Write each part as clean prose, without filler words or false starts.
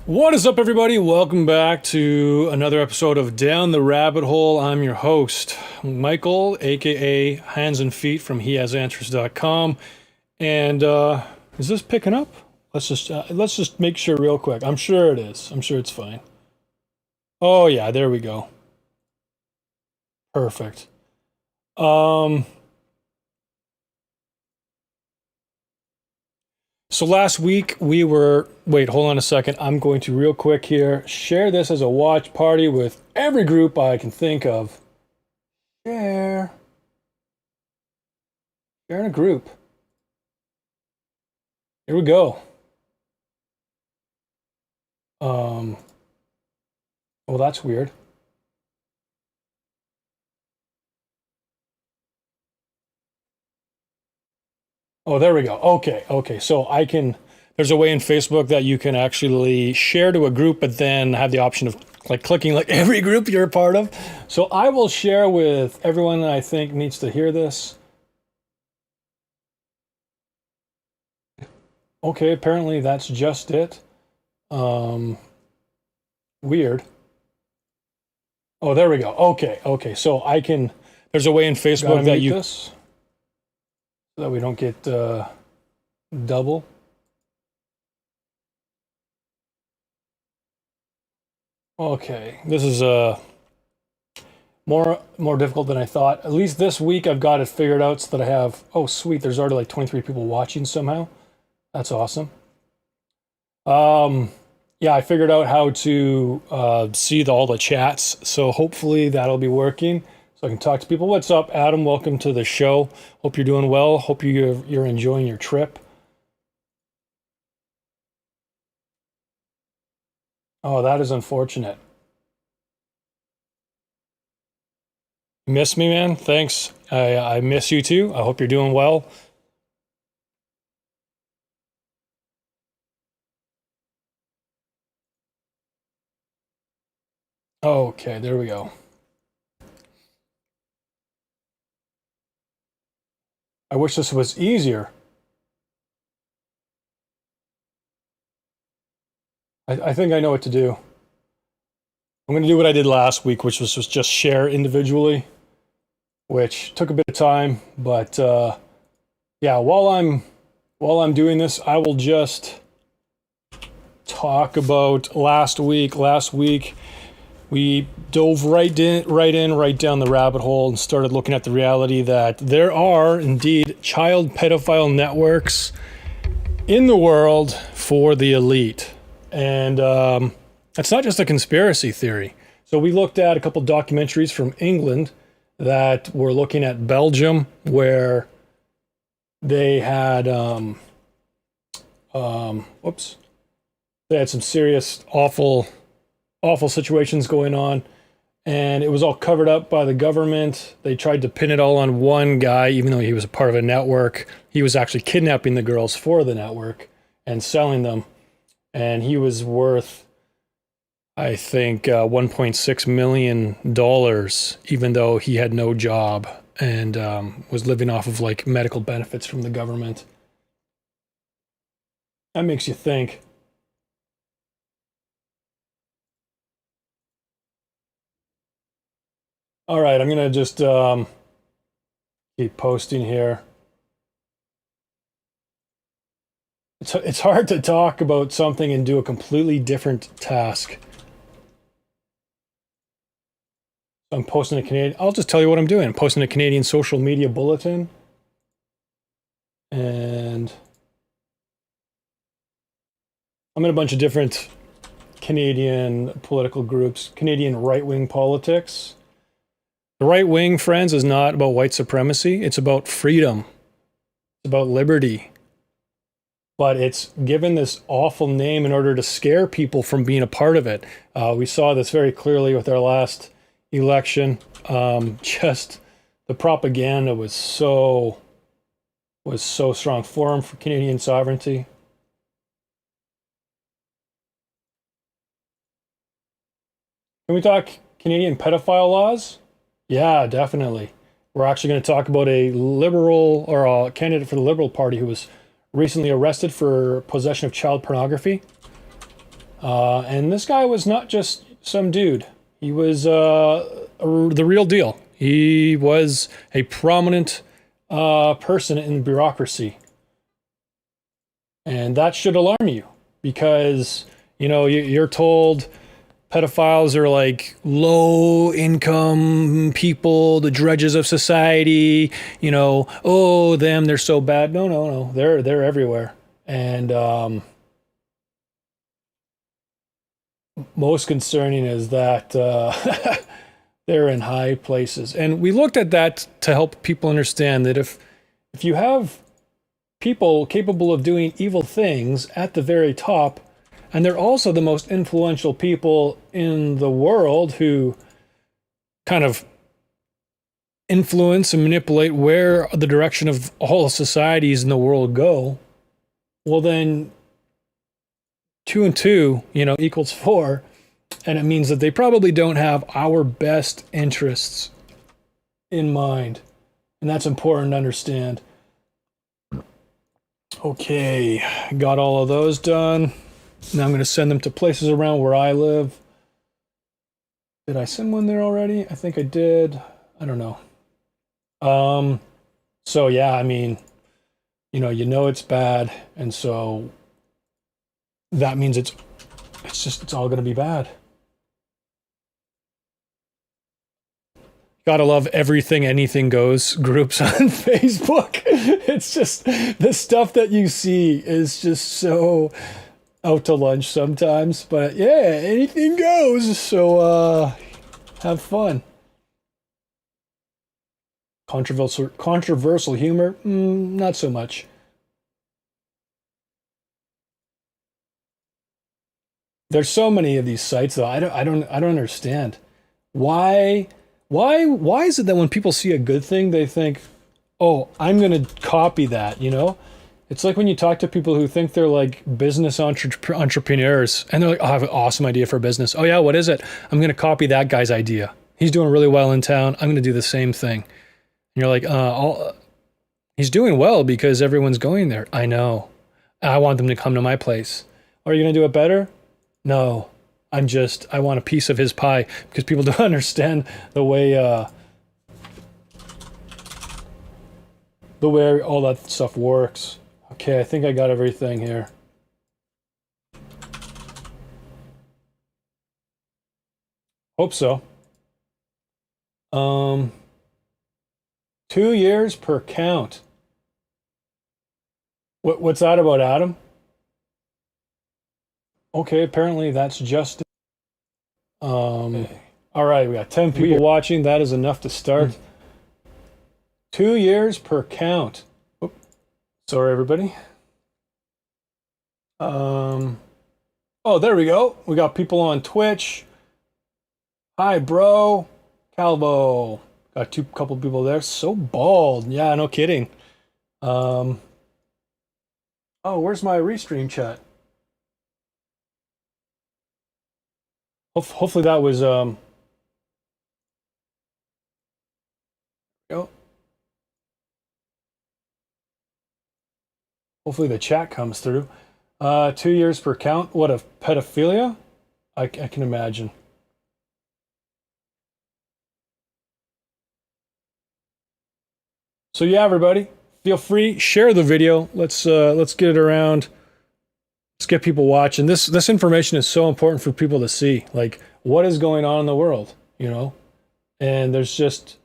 What is up, everybody? Welcome back to another episode of Down the Rabbit Hole. I'm your host, Michael, aka Hands and Feet from HeHasAnswers.com. And is this picking up? Let's just make sure real quick. I'm sure it is. I'm sure it's fine. Oh yeah, there we go. Perfect. So last week wait, hold on a second. I'm going to real quick here share this as a watch party with every group I can think of. Share in a group. Here we go. Well, that's weird. Oh, there we go. Okay. So there's a way in Facebook that you can actually share to a group, but then have the option of like clicking like every group you're a part of. So I will share with everyone that I think needs to hear this. Okay, apparently that's just it. Weird. Oh, there we go. Okay. So there's a way in Facebook that you this so that we don't get double. Okay, this is more difficult than I thought. At least this week I've got it figured out so that I have. Oh, sweet! There's already like 23 people watching somehow. That's awesome. Yeah, I figured out how to see all the chats, so hopefully that'll be working. So I can talk to people. What's up, Adam? Welcome to the show. Hope you're doing well. Hope you're enjoying your trip. Oh, that is unfortunate. Miss me, man? Thanks. I miss you too. I hope you're doing well. Okay, there we go. I wish this was easier. I think I know what to do. I'm going to do what I did last week, which was just share individually, which took a bit of time. But yeah, while I'm doing this, I will just talk about last week. Last week, we dove right down the rabbit hole and started looking at the reality that there are indeed child pedophile networks in the world for the elite. And it's not just a conspiracy theory. So we looked at a couple documentaries from England that were looking at Belgium, where they had they had some serious awful situations going on, and it was all covered up by the government. They tried to pin it all on one guy, even though he was a part of a network. He was actually kidnapping the girls for the network and selling them. And he was worth, I think, $1.6 million, even though he had no job and was living off of like medical benefits from the government. That makes you think. All right, I'm going to just keep posting here. It's hard to talk about something and do a completely different task. I'm posting a Canadian. I'll just tell you what I'm doing. I'm posting a Canadian social media bulletin, and I'm in a bunch of different Canadian political groups. Canadian right-wing politics. The right wing, friends, is not about white supremacy. It's about freedom. It's about liberty. But it's given this awful name in order to scare people from being a part of it. We saw this very clearly with our last election. Just the propaganda was so strong. Forum for Canadian Sovereignty. Can we talk Canadian pedophile laws? Yeah, definitely. We're actually going to talk about a liberal or a candidate for the Liberal Party who was recently arrested for possession of child pornography. And this guy was not just some dude. He was the real deal. He was a prominent person in bureaucracy. And that should alarm you because, you know, you're told pedophiles are like low income people, the drudges of society, you know, oh, them, they're so bad. No, no, no. They're everywhere. And most concerning is that they're in high places. And we looked at that to help people understand that if you have people capable of doing evil things at the very top, and they're also the most influential people in the world who kind of influence and manipulate where the direction of all societies in the world go, well then 2 and 2, you know, equals 4. And it means that they probably don't have our best interests in mind. And that's important to understand. Okay, got all of those done. Now I'm going to send them to places around where I live. Did I send one there already? I think I did. I don't know. So yeah, I mean, you know it's bad, and so that means it's all going to be bad. Gotta love everything, anything goes groups on Facebook. It's just the stuff that you see is just so out to lunch sometimes. But yeah, anything goes. So have fun. Controversial humor, not so much. There's so many of these sites though. I don't understand why. Why is it that when people see a good thing, they think, oh, I'm going to copy that, you know? It's like when you talk to people who think they're like business entrepreneurs, and they're like, oh, I have an awesome idea for a business. Oh yeah, what is it? I'm going to copy that guy's idea. He's doing really well in town. I'm going to do the same thing. And you're like, he's doing well because everyone's going there. I know. I want them to come to my place. Are you going to do it better? No. I want a piece of his pie because people don't understand the way all that stuff works. Okay, I think I got everything here. Hope so. 2 years per count. What's that about, Adam? Okay, apparently that's just okay. All right, we got 10 people watching. That is enough to start. 2 years per count. Oops. Sorry, everybody. Oh, there we go. We got people on Twitch. Hi, bro. Calvo. Got couple people there. So bald. Yeah, no kidding. Oh, where's my restream chat? Hopefully that was go. Hopefully the chat comes through. 2 years per count. What, of pedophilia? I can imagine. So yeah, everybody, feel free, share the video. Let's get it around. Let's get people watching. This information is so important for people to see, like what is going on in the world, you know? And there's just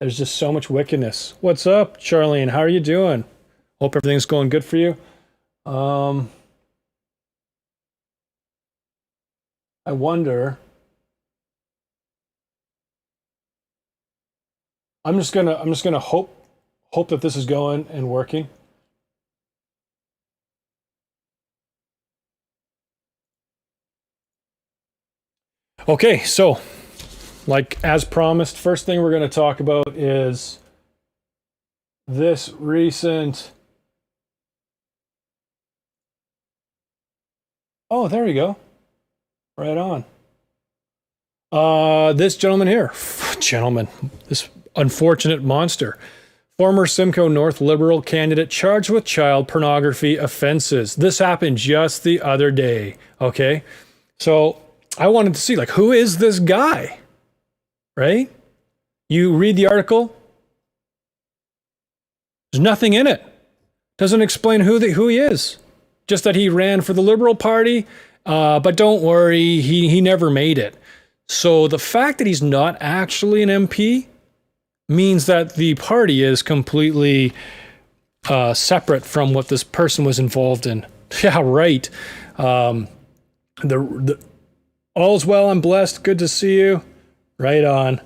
so much wickedness. What's up, Charlene? How are you doing? Hope everything's going good for you. I wonder. I'm just gonna hope that this is going and working. Okay, so like as promised, first thing we're going to talk about is this recent. Oh, there we go. Right on. This gentleman here, this unfortunate monster, Former Simcoe North Liberal candidate charged with child pornography offenses. This happened just the other day. Okay. So I wanted to see, like, who is this guy? Right? You read the article. There's nothing in it. Doesn't explain who he is. Just that he ran for the Liberal Party. But don't worry, he never made it. So the fact that he's not actually an MP means that the party is completely separate from what this person was involved in. Yeah, right. All's well, I'm blessed. Good to see you. Right on.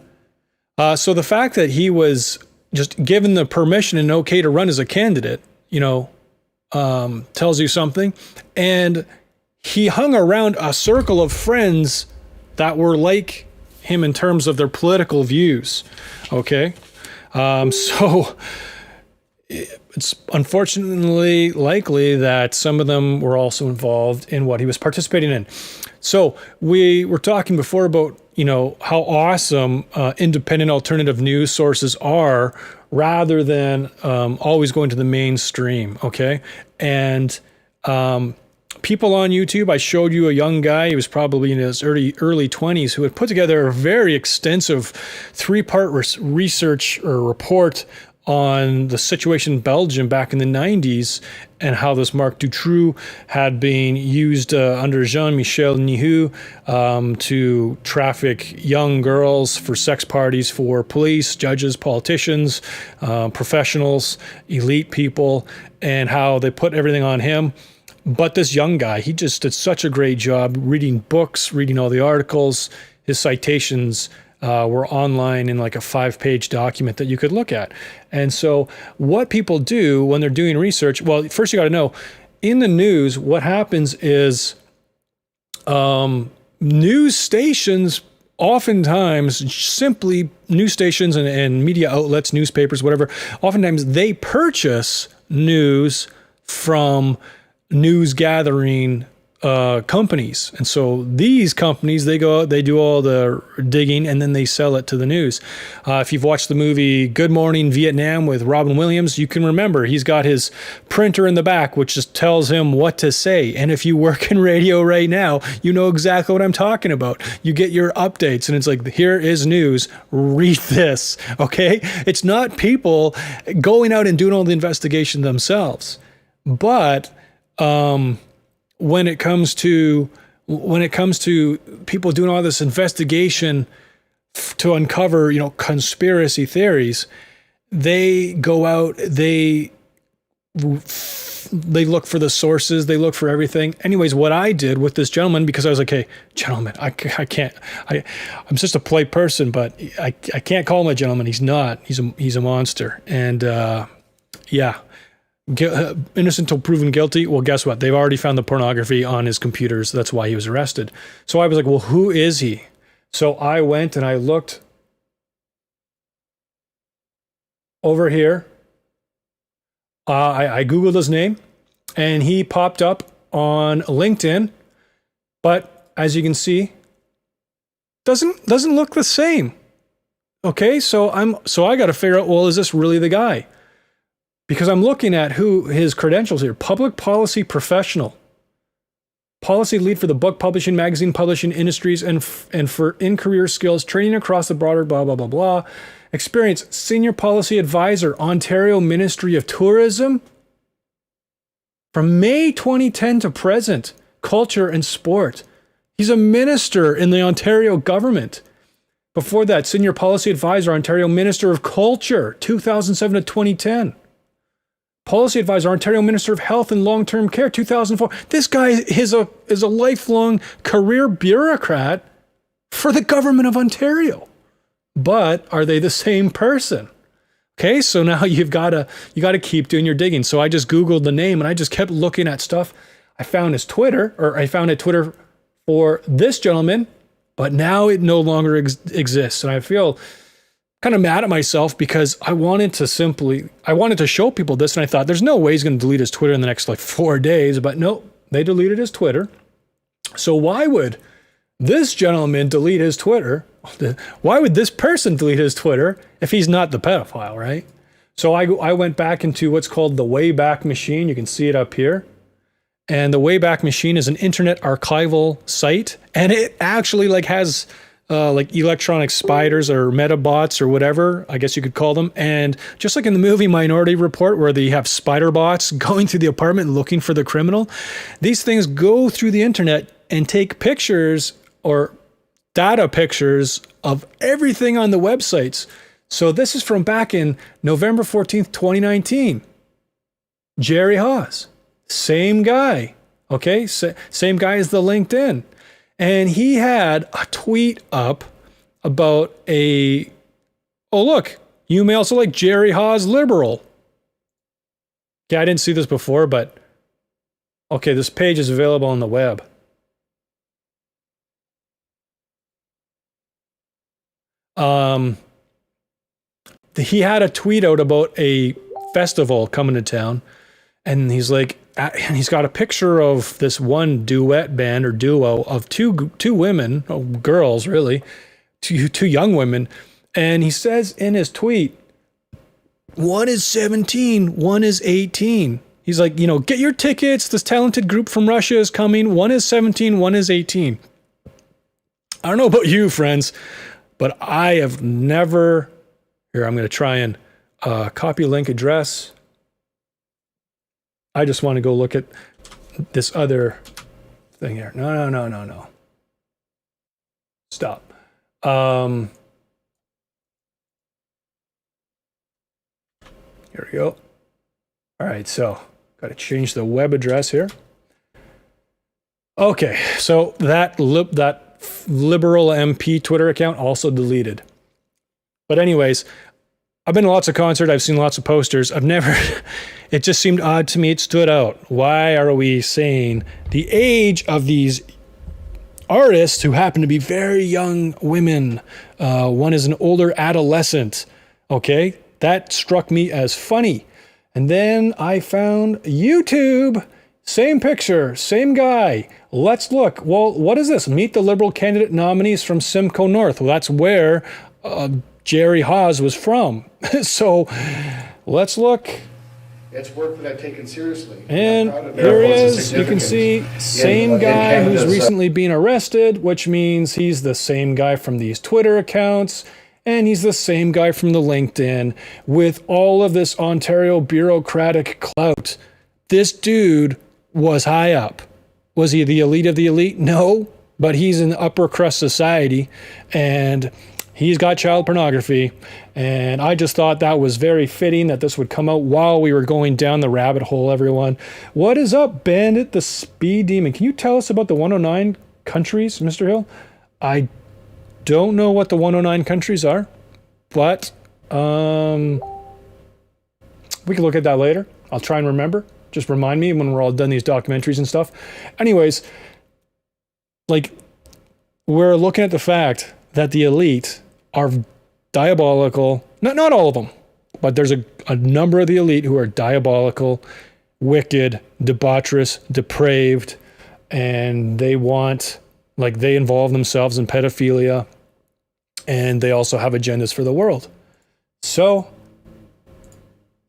So the fact that he was just given the permission and okay to run as a candidate, tells you something. And he hung around a circle of friends that were like him in terms of their political views. Okay. So it's unfortunately likely that some of them were also involved in what he was participating in. So we were talking before about, how awesome independent alternative news sources are rather than always going to the mainstream. Okay. And people on YouTube, I showed you a young guy, he was probably in his early 20s, who had put together a very extensive 3-part research or report on the situation in Belgium back in the 90s and how this Marc Dutroux had been used under Jean-Michel Nihoul to traffic young girls for sex parties for police, judges, politicians, professionals, elite people, and how they put everything on him. But this young guy, he just did such a great job reading books, reading all the articles. His citations were online in like a 5-page document that you could look at. And so what people do when they're doing research, well, first you got to know, in the news, what happens is news stations, oftentimes simply news stations and media outlets, newspapers, whatever, oftentimes they purchase news from news gathering companies. And so these companies, they go out, they do all the digging, and then they sell it to the news. If you've watched the movie Good Morning Vietnam with Robin Williams, you can remember he's got his printer in the back, which just tells him what to say. And if you work in radio right now, you know exactly what I'm talking about. You get your updates and it's like, here is news, read this. Okay. It's not people going out and doing all the investigation themselves, but, when it comes to people doing all this investigation to uncover, conspiracy theories, they go out, they look for the sources, they look for everything. Anyways, what I did with this gentleman, because I was like, hey, gentleman, I can't, I'm just a polite person, but I can't call him a gentleman. He's not. He's a monster. And yeah. Innocent until proven guilty. Well, guess what? They've already found the pornography on his computers. That's why he was arrested. So I was like, well, who is he? So I went and I looked over here. I Googled his name and he popped up on LinkedIn. But as you can see, doesn't look the same. Okay, so I got to figure out, well, is this really the guy? Because I'm looking at who his credentials here. Public policy professional. Policy lead for the book publishing, magazine publishing industries, and for in-career skills, training across the broader blah, blah, blah, blah. Experience, senior policy advisor, Ontario Ministry of Tourism. From May 2010 to present, culture and sport. He's a minister in the Ontario government. Before that, senior policy advisor, Ontario Minister of Culture, 2007 to 2010. Policy advisor, Ontario Minister of Health and Long-Term Care, 2004. This guy is a lifelong career bureaucrat for the government of Ontario. But are they the same person? Okay, so now you got to keep doing your digging. So I just Googled the name and I just kept looking at stuff. I found his Twitter, or I found a Twitter for this gentleman, but now it no longer exists. And I feel kind of mad at myself because I wanted to show people this, and I thought there's no way he's going to delete his Twitter in the next 4 days, but no, they deleted his Twitter. So why would this gentleman delete his Twitter? Why would this person delete his Twitter if he's not the pedophile, right? So I went back into what's called the Wayback Machine. You can see it up here. And the Wayback Machine is an internet archival site, and it actually like has like electronic spiders or metabots or whatever, I guess you could call them. And just like in the movie Minority Report, where they have spider bots going through the apartment looking for the criminal, these things go through the internet and take pictures or data pictures of everything on the websites. So this is from back in November 14th, 2019. Jerry Haas, same guy, okay? Same guy as the LinkedIn. And he had a tweet up about oh look, you may also like Jerry Haas liberal. Yeah, I didn't see this before, but okay, this page is available on the web. He had a tweet out about a festival coming to town, and he's like, and he's got a picture of this one duet band or duo of two women, girls really, two young women, and he says in his tweet, one is 17, one is 18. He's like, get your tickets. This talented group from Russia is coming. One is 17, one is 18. I don't know about you, friends, but I have never. Here, I'm going to try and copy link address. I just want to go look at this other thing here. No. Stop. Here we go. All right, so got to change the web address here. Okay, so that liberal MP Twitter account also deleted. But anyways, I've been to lots of concerts. I've seen lots of posters. It just seemed odd to me. It stood out. Why are we saying the age of these artists who happen to be very young women? One is an older adolescent. Okay, that struck me as funny. And then I found YouTube. Same picture, same guy. Let's look. Well, what is this? Meet the Liberal candidate nominees from Simcoe North. Well, that's where Jerry Haas was from. So let's look. It's work that I've taken seriously. And here he is. You can see same guy who's recently been arrested, which means he's the same guy from these Twitter accounts. And he's the same guy from the LinkedIn with all of this Ontario bureaucratic clout. This dude was high up. Was he the elite of the elite? No, but he's in upper crust society, and he's got child pornography. And I just thought that was very fitting that this would come out while we were going down the rabbit hole, everyone. What is up, Bandit the Speed Demon? Can you tell us about the 109 countries, Mr. Hill? I don't know what the 109 countries are, but we can look at that later. I'll try and remember. Just remind me when we're all done these documentaries and stuff. Anyways, like, we're looking at the fact that the elite are diabolical. Not all of them, but there's a number of the elite who are diabolical, wicked, debaucherous, depraved, and they involve themselves in pedophilia, and they also have agendas for the world. So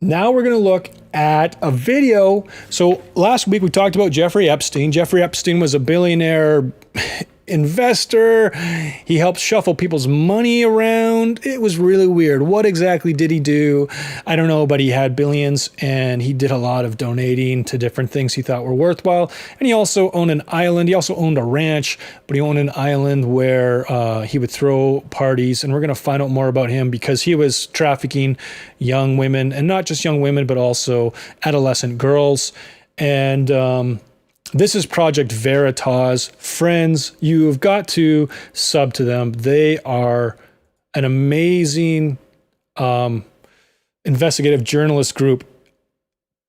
now we're going to look at a video. So last week we talked about Jeffrey Epstein. Jeffrey Epstein was a billionaire investor. He helped shuffle people's money around. It was really weird. What exactly did he do? I don't know, but he had billions, and he did a lot of donating to different things he thought were worthwhile. And he also owned an island. He also owned a ranch, but he owned an island where he would throw parties. And we're going to find out more about him because he was trafficking young women, and not just young women, but also adolescent girls. And this is Project Veritas. Friends, you've got to sub to them. They are an amazing investigative journalist group.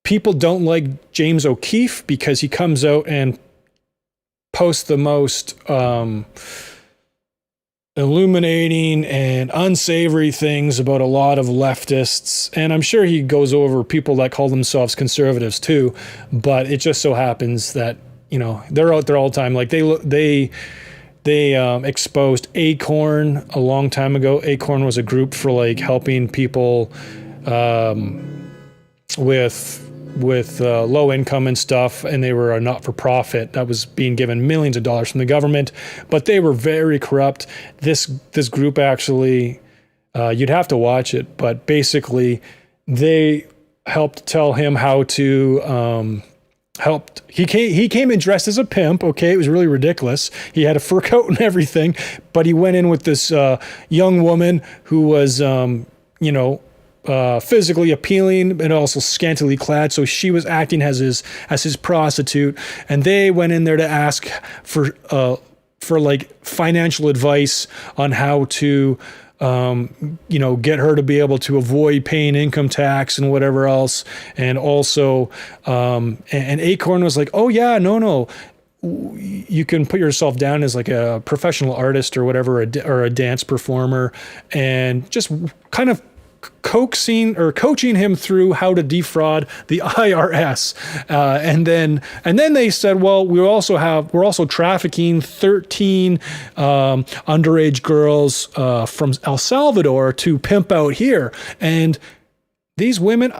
People don't like James O'Keefe because he comes out and posts the most illuminating and unsavory things about a lot of leftists. And I'm sure he goes over people that call themselves conservatives too. But it just so happens that, they're out there all the time. Like they exposed Acorn a long time ago. Acorn was a group for like helping people with low income and stuff, and they were a not-for-profit that was being given millions of dollars from the government, but they were very corrupt. This group actually, you'd have to watch it, but basically they helped tell him how to he came in dressed as a pimp. Okay, it was really ridiculous. He had a fur coat and everything, but he went in with this young woman who was physically appealing and also scantily clad. So she was acting as his prostitute, and they went in there to ask for like financial advice on how to get her to be able to avoid paying income tax and whatever else. And also, and Acorn was like, oh yeah, no, you can put yourself down as like a professional artist or whatever, or a dance performer, and just kind of coaxing or coaching him through how to defraud the IRS. And then they said, well, we're also trafficking 13 underage girls from El Salvador to pimp out here. And these women,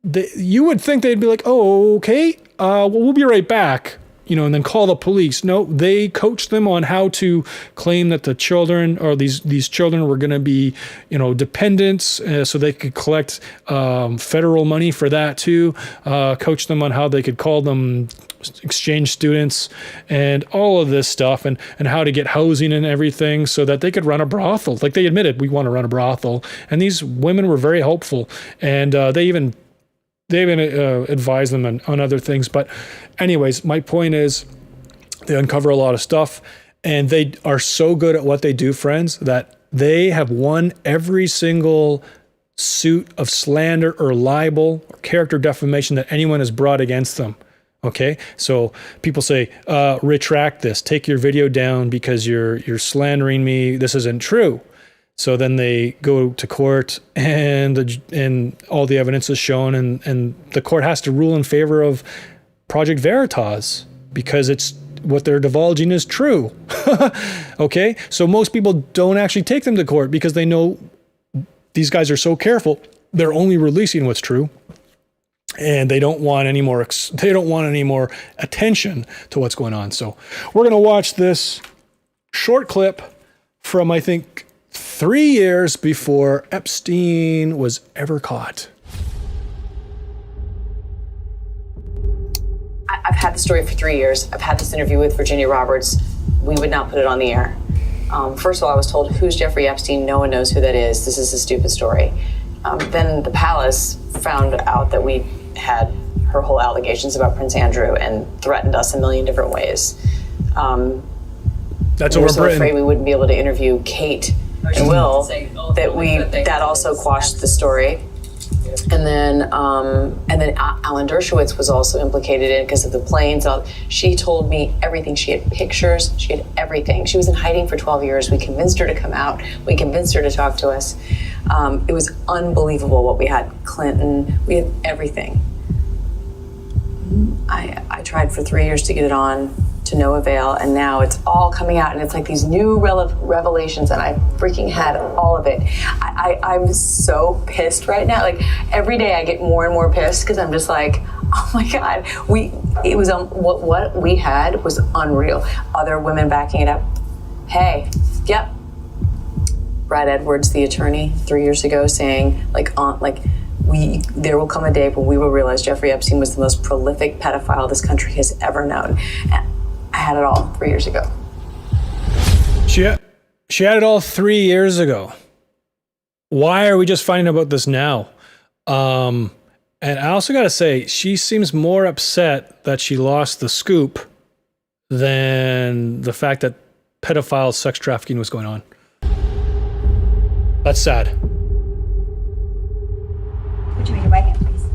you would think they'd be like, oh, okay, well, we'll be right back. And then call the police. No, they coached them on how to claim that the children, or these children, were going to be, dependents, so they could collect federal money for that too. Coach them on how they could call them exchange students and all of this stuff, and how to get housing and everything so that they could run a brothel. Like they admitted, we want to run a brothel, and these women were very hopeful, and they even advised them on other things. But anyways, my point is they uncover a lot of stuff, and they are so good at what they do, friends, that they have won every single suit of slander or libel or character defamation that anyone has brought against them. Okay, so people say, retract this, take your video down because you're slandering me. This isn't true. So then they go to court, and all the evidence is shown, and the court has to rule in favor of Project Veritas because it's what they're divulging is true. Okay, so most people don't actually take them to court because they know these guys are so careful. They're only releasing what's true, and they don't want any more. They don't want any more attention to what's going on. So we're gonna watch this short clip from, I think, 3 years before Epstein was ever caught. I've had the story for 3 years. I've had this interview with Virginia Roberts. We would not put it on the air. First of all, I was told, who's Jeffrey Epstein? No one knows who that is. This is a stupid story. Then the palace found out that we had her whole allegations about Prince Andrew and threatened us a million different ways. That's we over were so Britain. afraid we wouldn't be able to interview Kate and Will that also quashed the story. And then Alan Dershowitz was also implicated in it because of the planes. She told me everything. She had pictures. She had everything. She was in hiding for 12 years. We convinced her to come out. We convinced her to talk to us. It was unbelievable what we had. Clinton. We had everything. I tried for 3 years to get it on, to no avail, and now it's all coming out, and it's like these new revelations, and I freaking had all of it. I'm so pissed right now. Like every day I get more and more pissed because I'm just like, oh my God, what we had was unreal. Other women backing it up. Hey, yep. Brad Edwards, the attorney, 3 years ago, saying there will come a day when we will realize Jeffrey Epstein was the most prolific pedophile this country has ever known. And I had it all 3 years ago. She had it all 3 years ago. Why are we just finding out about this now? And I also got to say, she seems more upset that she lost the scoop than the fact that pedophile sex trafficking was going on. That's sad. Would you raise your right hand, please?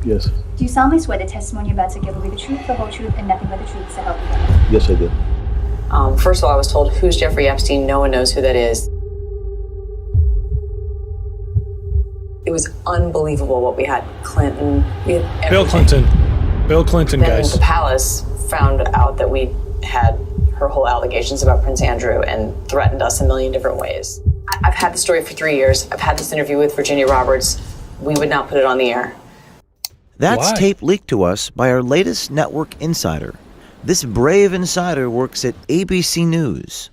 Yes. Do you solemnly swear the testimony you're about to give will be the truth, the whole truth, and nothing but the truth, so help you God? Yes, I do. First of all, I was told, who's Jeffrey Epstein? No one knows who that is. It was unbelievable what we had. Clinton. We had everything. Bill Clinton, then guys. The palace found out that we had her whole allegations about Prince Andrew and threatened us a million different ways. I've had the story for 3 years. I've had this interview with Virginia Roberts. We would not put it on the air. That's Why? tape leaked to us by our latest network insider. This brave insider works at ABC News.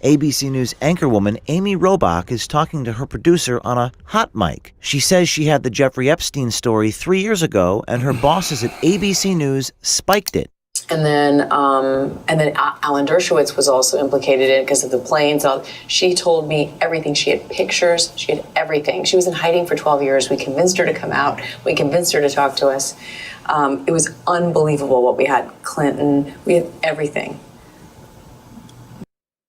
ABC News anchorwoman Amy Robach is talking to her producer on a hot mic. She says she had the Jeffrey Epstein story 3 years ago, and her bosses at ABC News spiked it. And then Alan Dershowitz was also implicated in it because of the planes. She told me everything. She had pictures. She had everything. She was in hiding for 12 years. We convinced her to come out. We convinced her to talk to us. It was unbelievable what we had. Clinton. We had everything.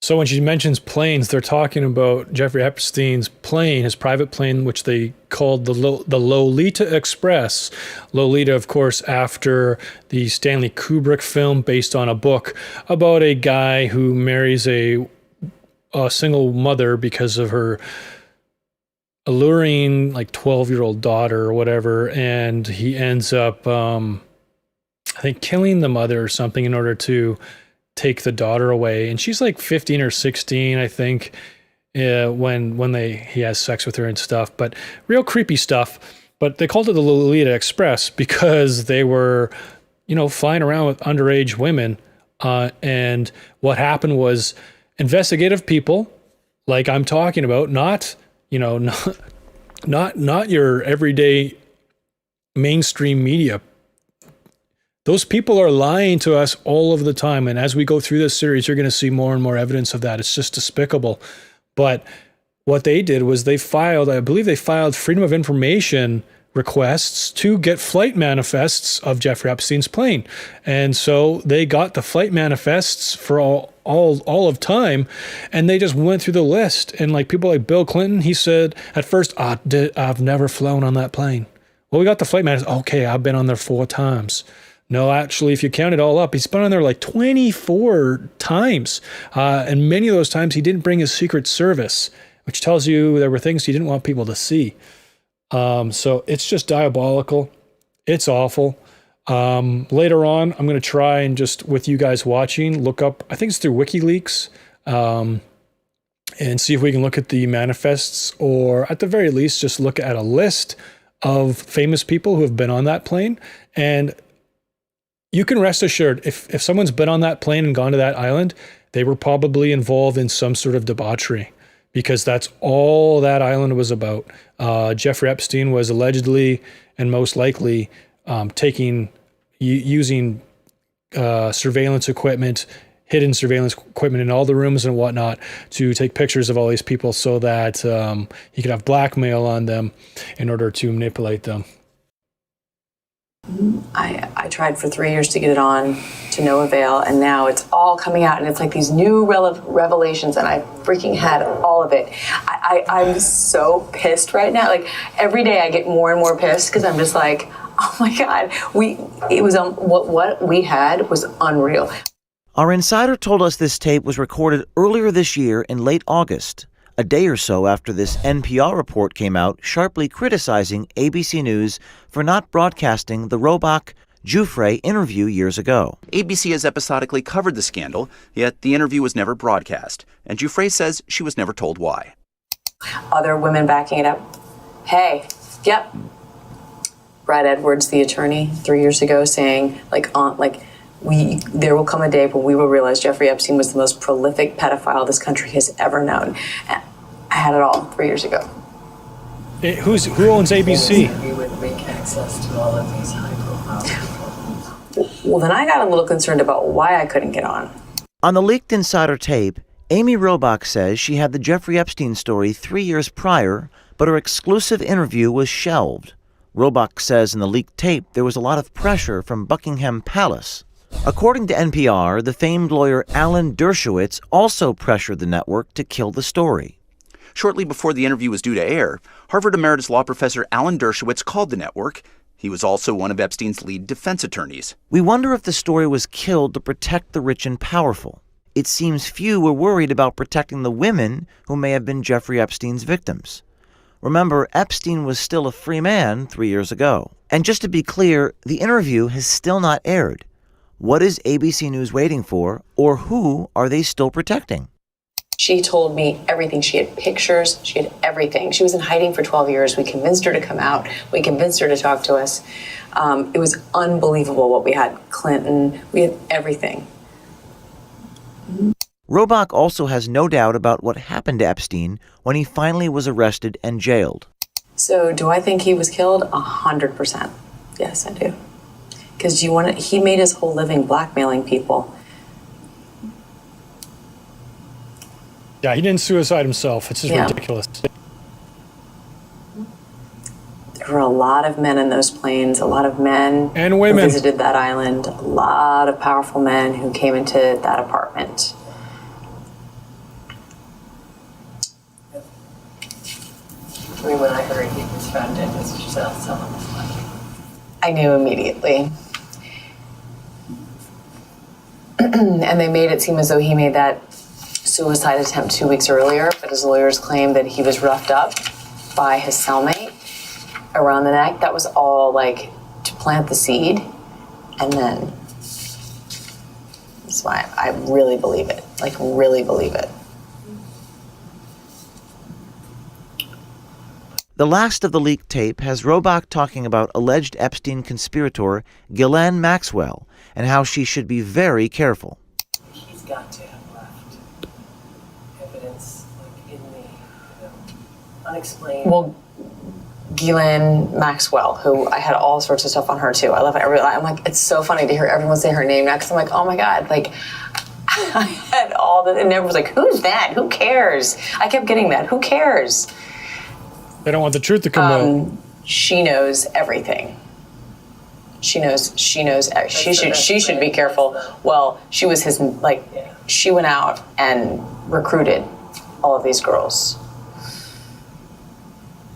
So when she mentions planes, they're talking about Jeffrey Epstein's plane, his private plane, which they called the Lolita Express. Lolita, of course, after the Stanley Kubrick film based on a book about a guy who marries a single mother because of her alluring, like, 12-year-old daughter or whatever, and he ends up, I think, killing the mother or something in order to take the daughter away, and she's like 15 or 16, I think, when he has sex with her and stuff. But real creepy stuff. But they called it the Lolita Express because they were, flying around with underage women. And what happened was investigative people, like I'm talking about, not your everyday mainstream media. Those people are lying to us all of the time. And as we go through this series, you're going to see more and more evidence of that. It's just despicable. But what they did was I believe they filed Freedom of Information requests to get flight manifests of Jeffrey Epstein's plane. And so they got the flight manifests for all of time, and they just went through the list. And like people like Bill Clinton, he said at first, I've never flown on that plane. Well, we got the flight manifest. Okay, I've been on there 4 times. No, actually, if you count it all up, he's been on there like 24 times. And many of those times he didn't bring his Secret Service, which tells you there were things he didn't want people to see. So it's just diabolical. It's awful. Later on, I'm going to try and just, with you guys watching, look up, I think it's through WikiLeaks, and see if we can look at the manifests, or at the very least, just look at a list of famous people who have been on that plane. And you can rest assured, if someone's been on that plane and gone to that island, they were probably involved in some sort of debauchery, because that's all that island was about. Jeffrey Epstein was allegedly and most likely using surveillance equipment, hidden surveillance equipment in all the rooms and whatnot, to take pictures of all these people so that he could have blackmail on them in order to manipulate them. I tried for 3 years to get it on, to no avail, and now it's all coming out, and it's like these new revelations, and I freaking had all of it. I'm so pissed right now. Like, every day I get more and more pissed, because I'm just like, oh my God, what we had was unreal. Our insider told us this tape was recorded earlier this year in late August, a day or so after this NPR report came out sharply criticizing ABC News for not broadcasting the Robach-Jeffrey interview years ago. ABC has episodically covered the scandal, yet the interview was never broadcast, and Jeffrey says she was never told why. Other women backing it up. Hey, yep. Brad Edwards, the attorney, 3 years ago, saying, there will come a day when we will realize Jeffrey Epstein was the most prolific pedophile this country has ever known. And I had it all 3 years ago. Who owns ABC? We would make access to all of these high-profile people. Well, then I got a little concerned about why I couldn't get on. On the leaked insider tape, Amy Robach says she had the Jeffrey Epstein story 3 years prior, but her exclusive interview was shelved. Robach says in the leaked tape there was a lot of pressure from Buckingham Palace. According to NPR, the famed lawyer Alan Dershowitz also pressured the network to kill the story. Shortly before the interview was due to air, Harvard Emeritus Law Professor Alan Dershowitz called the network. He was also one of Epstein's lead defense attorneys. We wonder if the story was killed to protect the rich and powerful. It seems few were worried about protecting the women who may have been Jeffrey Epstein's victims. Remember, Epstein was still a free man 3 years ago. And just to be clear, the interview has still not aired. What is ABC News waiting for, or who are they still protecting? She told me everything. She had pictures. She had everything. She was in hiding for 12 years. We convinced her to come out. We convinced her to talk to us. It was unbelievable what we had. Clinton, we had everything. Robach also has no doubt about what happened to Epstein when he finally was arrested and jailed. So do I think he was killed? 100%. Yes, I do. Because he made his whole living blackmailing people. Yeah, he didn't suicide himself. It's just ridiculous. There were a lot of men in those planes, a lot of men and women who visited that island, a lot of powerful men who came into that apartment. I mean, when I heard he was found dead, was Giselle someone was like? I knew immediately. And they made it seem as though he made that suicide attempt 2 weeks earlier, but his lawyers claimed that he was roughed up by his cellmate around the neck. That was all like to plant the seed, and then that's why I really believe it. Like, really believe it. The last of the leaked tape has Robach talking about alleged Epstein conspirator Ghislaine Maxwell and how she should be very careful. He's got to have left evidence, like in the, unexplained. Well, Ghislaine Maxwell, who I had all sorts of stuff on her too. I love it. I'm like, it's so funny to hear everyone say her name now, because I'm like, oh my God, like, I had all the, and everyone was like, who's that? Who cares? I kept getting that. Who cares? They don't want the truth to come out. She knows everything. She should be careful. Well, she was his, like, she went out and recruited all of these girls.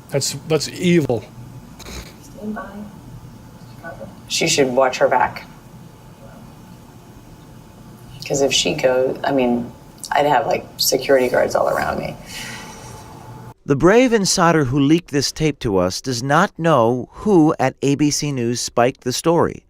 That's evil. Stand by. She should watch her back. Because if she goes, I mean, I'd have like security guards all around me. The brave insider who leaked this tape to us does not know who at ABC News spiked the story,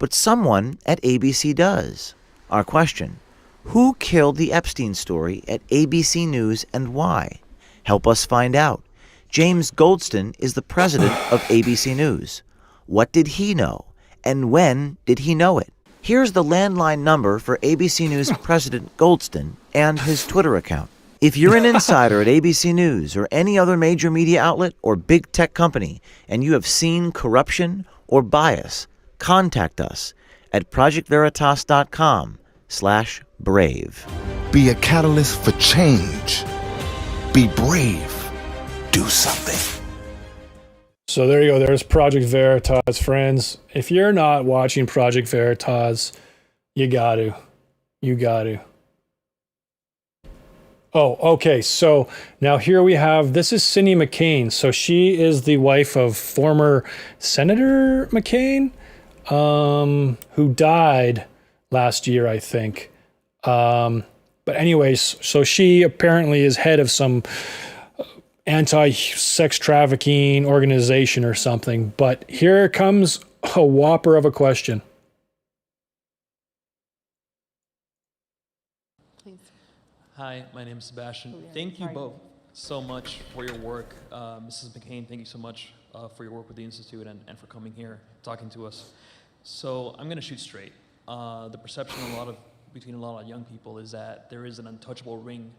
but someone at ABC does. Our question: who killed the Epstein story at ABC News and why? Help us find out. James Goldston is the president of ABC News. What did he know, and when did he know it? Here's the landline number for ABC News President Goldston and his Twitter account. If you're an insider at ABC News or any other major media outlet or big tech company and you have seen corruption or bias, contact us at projectveritas.com/brave. Be a catalyst for change. Be brave. Do something. So there you go. There's Project Veritas, friends. If you're not watching Project Veritas, you got to. Oh, okay. So now here we have, this is Cindy McCain. So she is the wife of former Senator McCain, who died last year, I think. But anyways, so she apparently is head of some anti-sex trafficking organization or something. But here comes a whopper of a question. Hi, my name is Sebastian. Thank you both so much for your work. Mrs. McCain, thank you so much for your work with the Institute and for coming here, talking to us. So I'm going to shoot straight. The perception between a lot of young people is that there is an untouchable ring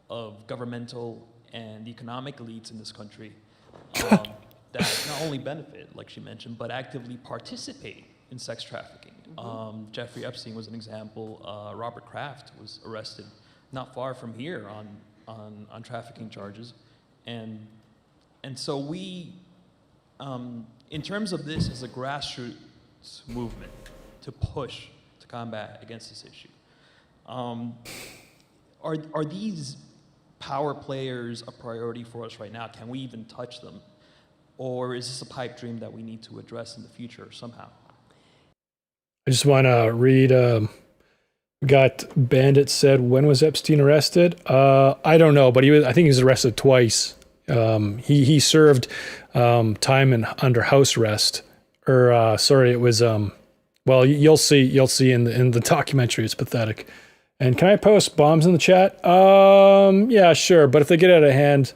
of governmental and economic elites in this country that not only benefit, like she mentioned, but actively participate in sex trafficking. Jeffrey Epstein was an example. Robert Kraft was arrested not far from here on trafficking charges, and so we, in terms of this as a grassroots movement to push to combat against this issue, are these power players a priority for us right now? Can we even touch them, or is this a pipe dream that we need to address in the future somehow? I just want to read. Got Bandit said, when was Epstein arrested? I don't know, but I think he was arrested twice. He served time under house arrest, or sorry, it was well, you'll see in the documentary. It's pathetic, And can I post bombs in the chat? Yeah, sure. But if they get out of hand,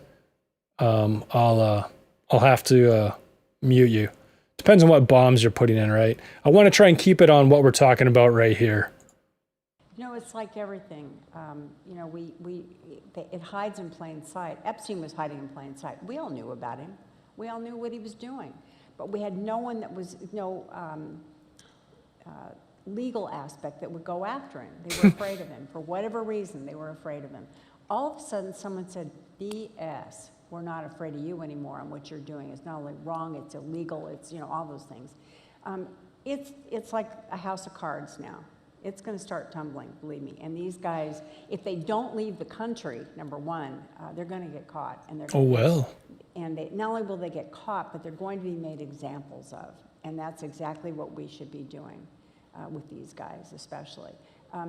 I'll have to mute you. Depends on what bombs you're putting in, right? I want to try and keep it on what we're talking about right here. You know, it's like everything. You know, it hides in plain sight. Epstein was hiding in plain sight. We all knew about him. We all knew what he was doing. But we had no one that was, legal aspect that would go after him. They were afraid of him. For whatever reason, they were afraid of him. All of a sudden, someone said, BS. We're not afraid of you anymore on what you're doing. It's not only wrong, it's illegal, it's, all those things. It's like a house of cards now. It's going to start tumbling, believe me. And these guys, if they don't leave the country, number one, they're going to get caught. And they're and not only will they get caught, but they're going to be made examples of. And that's exactly what we should be doing with these guys, especially.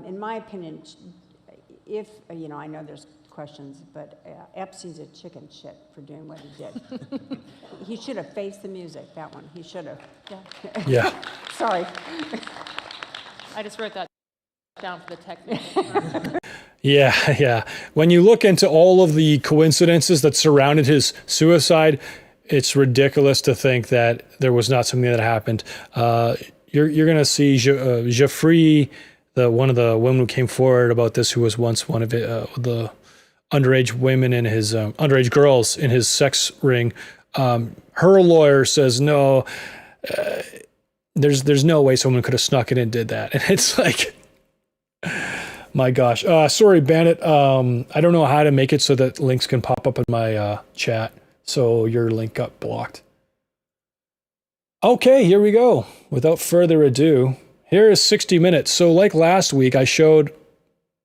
In my opinion, if, I know there's questions, but Epstein's a chicken shit for doing what he did. He should have faced the music, that one. He should have. Yeah. Sorry. I just wrote that down for the technical. Yeah. When you look into all of the coincidences that surrounded his suicide, it's ridiculous to think that there was not something that happened. You're going to see Jeffrey, one of the women who came forward about this, who was once one of the underage women in his underage girls in his sex ring. Her lawyer says no. There's no way someone could have snuck in and did that. And it's like, my gosh. Sorry, Bandit. I don't know how to make it so that links can pop up in my chat. So your link got blocked. Okay, here we go. Without further ado, here is 60 Minutes. So like last week, I showed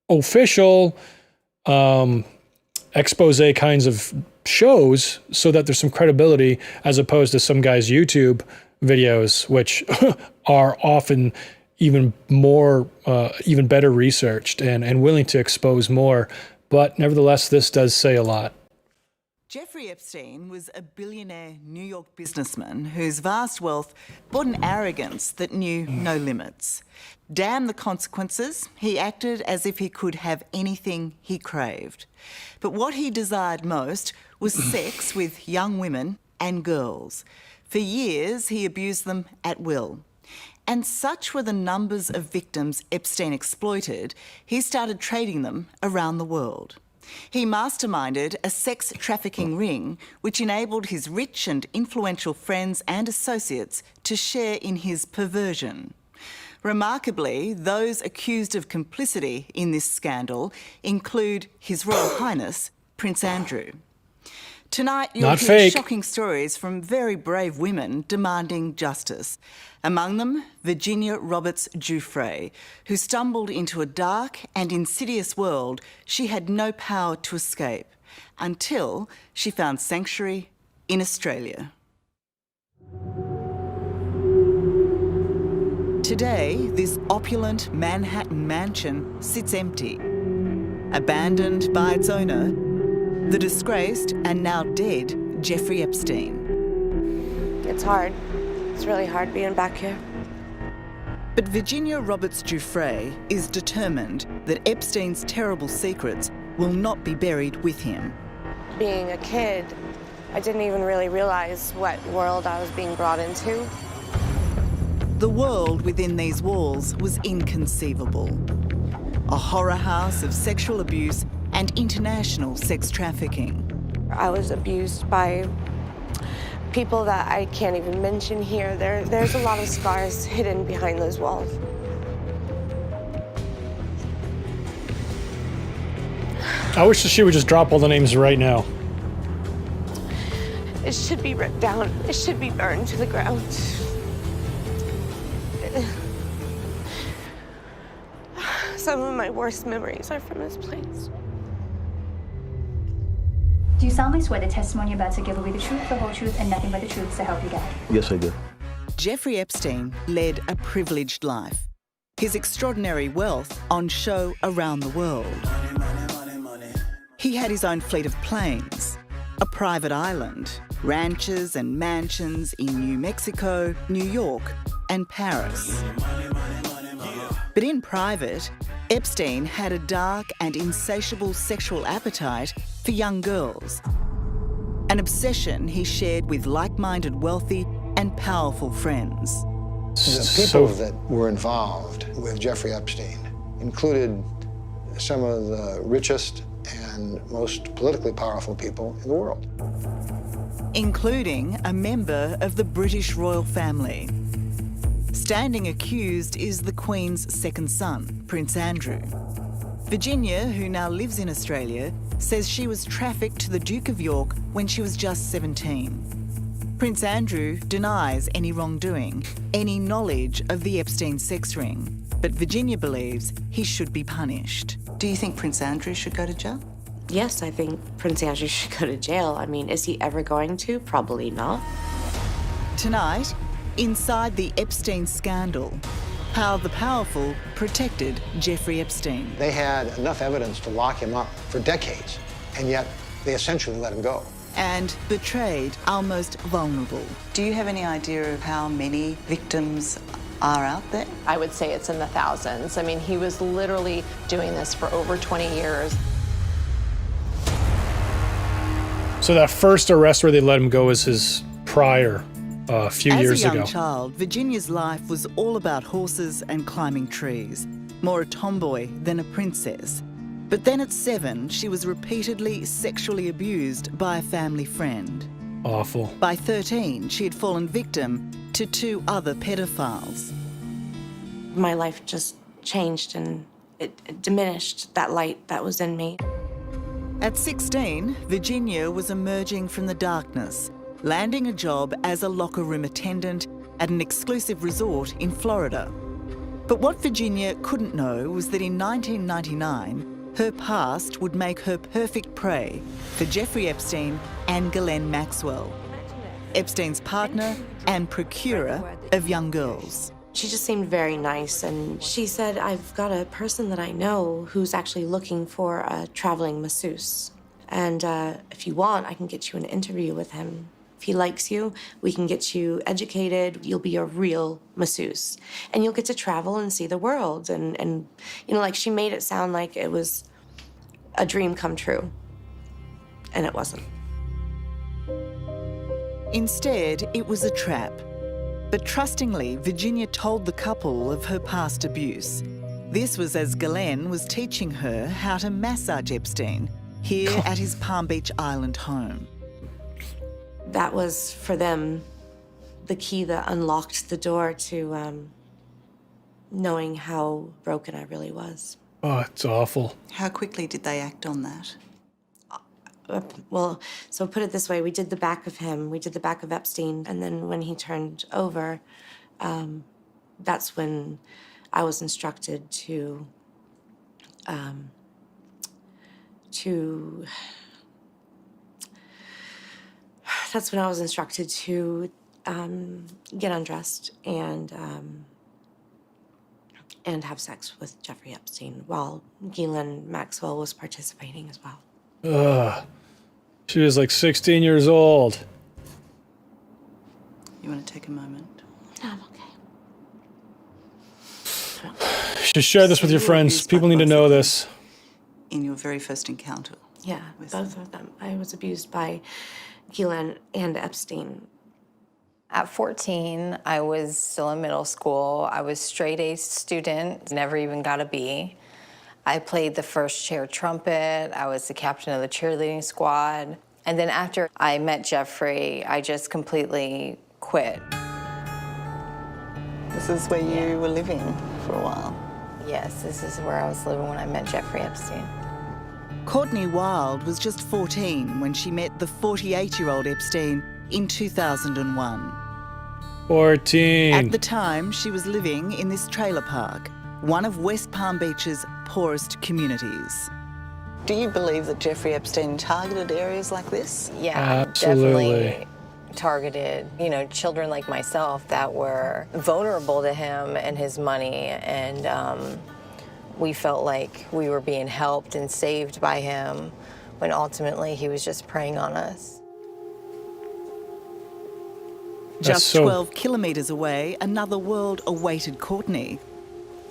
official expose kinds of shows so that there's some credibility, as opposed to some guy's YouTube videos, which are often even more, even better researched and willing to expose more. But nevertheless, this does say a lot. Jeffrey Epstein was a billionaire New York businessman whose vast wealth brought an arrogance that knew no limits. Damn the consequences, he acted as if he could have anything he craved. But what he desired most was sex with young women and girls. For years, he abused them at will. And such were the numbers of victims Epstein exploited, he started trading them around the world. He masterminded a sex trafficking ring which enabled his rich and influential friends and associates to share in his perversion. Remarkably, those accused of complicity in this scandal include His Royal Highness, Prince Andrew. Tonight, you'll hear shocking stories from very brave women demanding justice. Among them, Virginia Roberts Giuffre, who stumbled into a dark and insidious world she had no power to escape until she found sanctuary in Australia. Today, this opulent Manhattan mansion sits empty, abandoned by its owner, the disgraced and now dead Jeffrey Epstein. It's hard. It's really hard being back here. But Virginia Roberts Giuffre is determined that Epstein's terrible secrets will not be buried with him. Being a kid, I didn't even really realize what world I was being brought into. The world within these walls was inconceivable. A horror house of sexual abuse and international sex trafficking. I was abused by people that I can't even mention here. There's a lot of scars hidden behind those walls. I wish that she would just drop all the names right now. It should be ripped down. It should be burned to the ground. Some of my worst memories are from this place. Do you solemnly swear the testimony you're about to give will be the truth, the whole truth, and nothing but the truth, so help you God? Yes, I do. Jeffrey Epstein led a privileged life. His extraordinary wealth on show around the world. He had his own fleet of planes, a private island, ranches and mansions in New Mexico, New York, and Paris. But in private, Epstein had a dark and insatiable sexual appetite for young girls, an obsession he shared with like-minded wealthy and powerful friends. The people that were involved with Jeffrey Epstein included some of the richest and most politically powerful people in the world, including a member of the British royal family. Standing accused is the Queen's second son, Prince Andrew. Virginia, who now lives in Australia, says she was trafficked to the Duke of York when she was just 17. Prince Andrew denies any wrongdoing, any knowledge of the Epstein sex ring, but Virginia believes he should be punished. Do you think Prince Andrew should go to jail? Yes, I think Prince Andrew should go to jail. I mean, is he ever going to? Probably not. Tonight, inside the Epstein scandal, how the powerful protected Jeffrey Epstein. they had enough evidence to lock him up for decades, and yet they essentially let him go. And betrayed our most vulnerable. Do you have any idea of how many victims are out there? I would say it's in the thousands. I mean, he was literally doing this for over 20 years. So that first arrest where they let him go is his prior, a few years ago. As a young child, Virginia's life was all about horses and climbing trees, more a tomboy than a princess. But then at 7, she was repeatedly sexually abused by a family friend. Awful. By 13, she had fallen victim to 2 other pedophiles. My life just changed and it diminished that light that was in me. At 16, Virginia was emerging from the darkness, landing a job as a locker room attendant at an exclusive resort in Florida. But what Virginia couldn't know was that in 1999, her past would make her perfect prey for Jeffrey Epstein and Ghislaine Maxwell, Epstein's partner and procurer of young girls. She just seemed very nice, and she said, I've got a person that I know who's actually looking for a traveling masseuse. And if you want, I can get you an interview with him. If he likes you, we can get you educated. You'll be a real masseuse. And you'll get to travel and see the world. And you know, like, she made it sound like it was a dream come true. And it wasn't. Instead, it was a trap. But trustingly, Virginia told the couple of her past abuse. This was as Ghislaine was teaching her how to massage Epstein here at his Palm Beach Island home. That was, for them, the key that unlocked the door to knowing how broken I really was. Oh, it's awful. How quickly did they act on that? Well, so put it this way, we did the back of him, we did the back of Epstein, and then when he turned over, that's when I was instructed to get undressed and have sex with Jeffrey Epstein while Ghislaine Maxwell was participating as well. She was like 16 years old. You want to take a moment? I'm okay. You should share this with your friends. People need to know this. In your very first encounter? Yeah, both of them. I was abused by Ghislaine and Epstein. At 14, I was still in middle school. I was straight A student, never even got a B. I played the first chair trumpet. I was the captain of the cheerleading squad. And then after I met Jeffrey, I just completely quit. This is where you were living for a while? Yes, this is where I was living when I met Jeffrey Epstein. Courtney Wild was just 14 when she met the 48-year-old Epstein in 2001. 14. At the time, she was living in this trailer park, one of West Palm Beach's poorest communities. Do you believe that Jeffrey Epstein targeted areas like this? Yeah, absolutely. Definitely targeted, you know, children like myself that were vulnerable to him and his money, and we felt like we were being helped and saved by him when ultimately he was just preying on us. Just 12 kilometres away, another world awaited Courtney.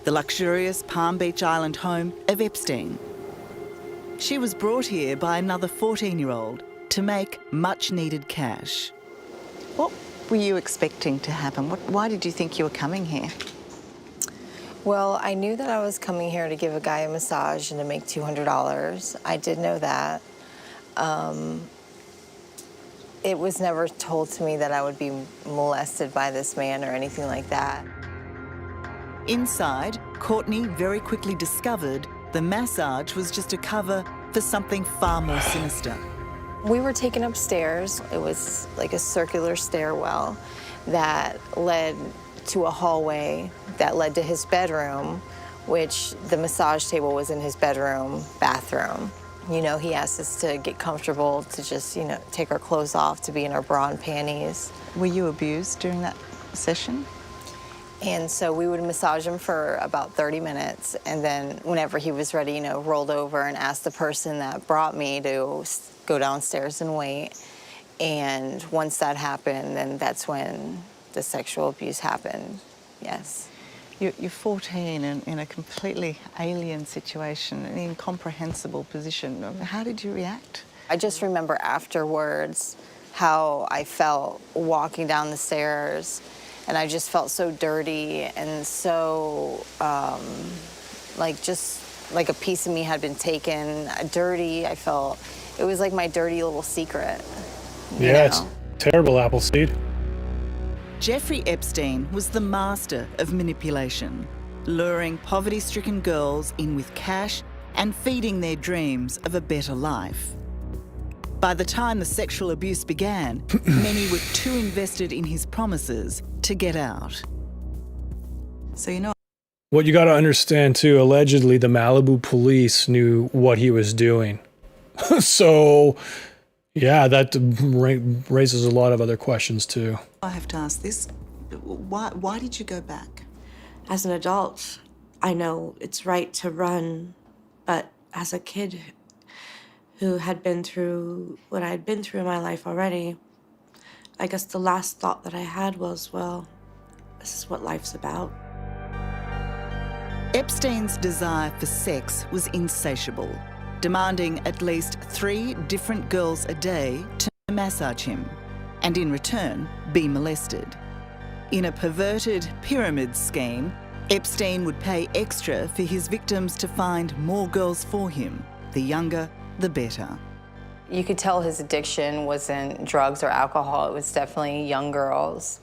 the luxurious Palm Beach Island home of Epstein. She was brought here by another 14-year-old to make much-needed cash. What were you expecting to happen? Why did you think you were coming here? Well, I knew that I was coming here to give a guy a massage and to make $200. I did know that. It was never told to me that I would be molested by this man or anything like that. Inside, Courtney very quickly discovered the massage was just a cover for something far more sinister. We were taken upstairs. It was like a circular stairwell that led to a hallway that led to his bedroom, which the massage table was in his bedroom, bathroom. You know, he asked us to get comfortable, to just, you know, take our clothes off, to be in our bra and panties. Were you abused during that session? And so we would massage him for about 30 minutes, and then whenever he was ready, you know, rolled over and asked the person that brought me to go downstairs and wait. And once that happened, then that's when the sexual abuse happened, yes. You're 14 and in a completely alien situation, an incomprehensible position. How did you react? I just remember afterwards how I felt walking down the stairs, and I just felt so dirty and so, just like a piece of me had been taken. Dirty, I felt, it was like my dirty little secret. Yeah, it's terrible, Appleseed. Jeffrey Epstein was the master of manipulation, luring poverty-stricken girls in with cash and feeding their dreams of a better life. By the time the sexual abuse began, many were too invested in his promises to get out. So, you know, What you got to understand too, allegedly the Malibu police knew what he was doing. So, yeah, that raises a lot of other questions too. I have to ask this. Why did you go back? As an adult, I know it's right to run, but as a kid who had been through what I had been through in my life already, I guess the last thought that I had was, well, this is what life's about. Epstein's desire for sex was insatiable, demanding at least 3 different girls a day to massage him, and in return, be molested. In a perverted pyramid scheme, Epstein would pay extra for his victims to find more girls for him. The younger, the better. You could tell his addiction wasn't drugs or alcohol, it was definitely young girls.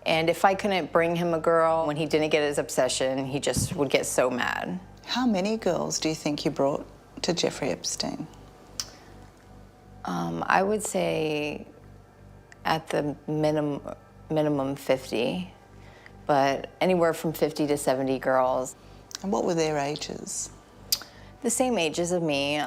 And if I couldn't bring him a girl, when he didn't get his obsession, he just would get so mad. How many girls do you think you brought to Jeffrey Epstein? I would say at the minimum 50, but anywhere from 50 to 70 girls. And what were their ages? The same ages of me,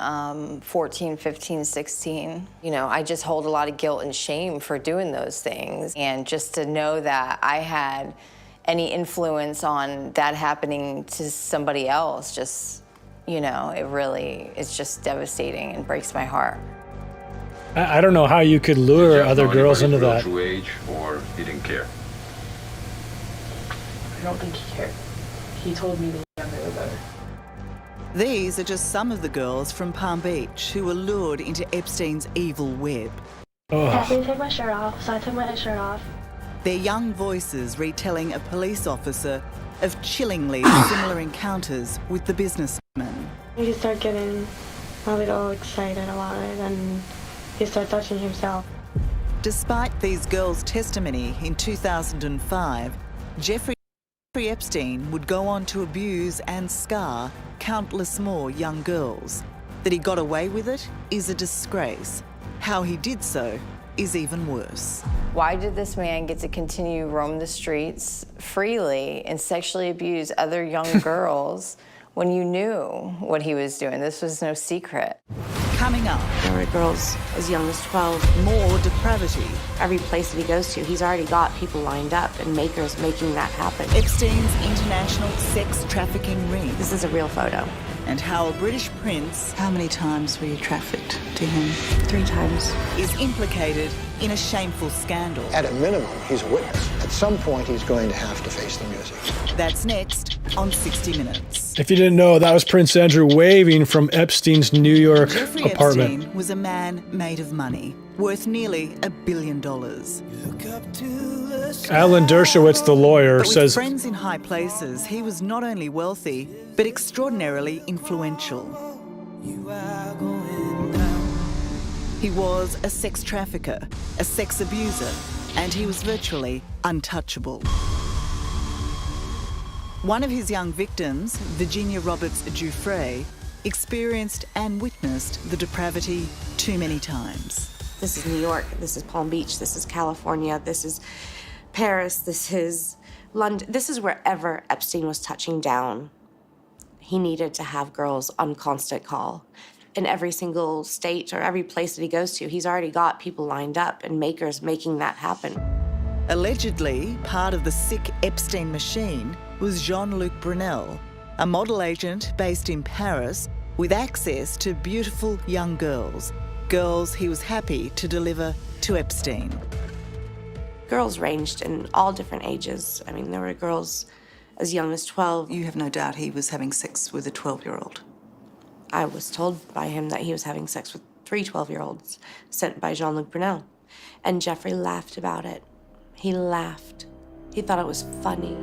14, 15, 16. You know, I just hold a lot of guilt and shame for doing those things. And just to know that I had any influence on that happening to somebody else, just, you know, it's just devastating and breaks my heart. I don't know how you could lure other girls into that. True age, or he didn't care? I don't think he cared. He told me the younger the better. These are just some of the girls from Palm Beach who were lured into Epstein's evil web. Asked me to take my shirt off, so I took my shirt off. Their young voices retelling a police officer of chillingly similar encounters with the businessman. He started getting a little excited about it, and he started touching himself. Despite these girls' testimony in 2005, Jeffrey Epstein would go on to abuse and scar countless more young girls. That he got away with it is a disgrace. How he did so is even worse. Why did this man get to continue roam the streets freely and sexually abuse other young girls when you knew what he was doing? This was no secret. Coming up, There were girls as young as 12. more depravity. Every place that he goes to, he's already got people lined up and makers making that happen. Epstein's international sex trafficking ring. This is a real photo. and how a British prince, how many times were you trafficked to him? 3 times. Is implicated in a shameful scandal. At a minimum, he's a witness. At some point, he's going to have to face the music. That's next on 60 Minutes. If you didn't know, that was Prince Andrew waving from Epstein's New York Jeffrey apartment. Epstein was a man made of money, worth nearly $1 billion. Alan Dershowitz, the lawyer, But with says friends in high places, he was not only wealthy, but extraordinarily influential. He was a sex trafficker, a sex abuser, and he was virtually untouchable. One of his young victims, Virginia Roberts Giuffre, experienced and witnessed the depravity too many times. This is New York, this is Palm Beach, this is California, this is Paris, this is London. This is wherever Epstein was touching down. He needed to have girls on constant call. In every single state or every place that he goes to, he's already got people lined up and makers making that happen. Allegedly, part of the sick Epstein machine was Jean-Luc Brunel, a model agent based in Paris with access to beautiful young girls, girls he was happy to deliver to Epstein. Girls ranged in all different ages. I mean, there were girls as young as 12. You have no doubt he was having sex with a 12-year-old. I was told by him that he was having sex with 3 12-year-olds sent by Jean-Luc Brunel. And Jeffrey laughed about it. He laughed. He thought it was funny.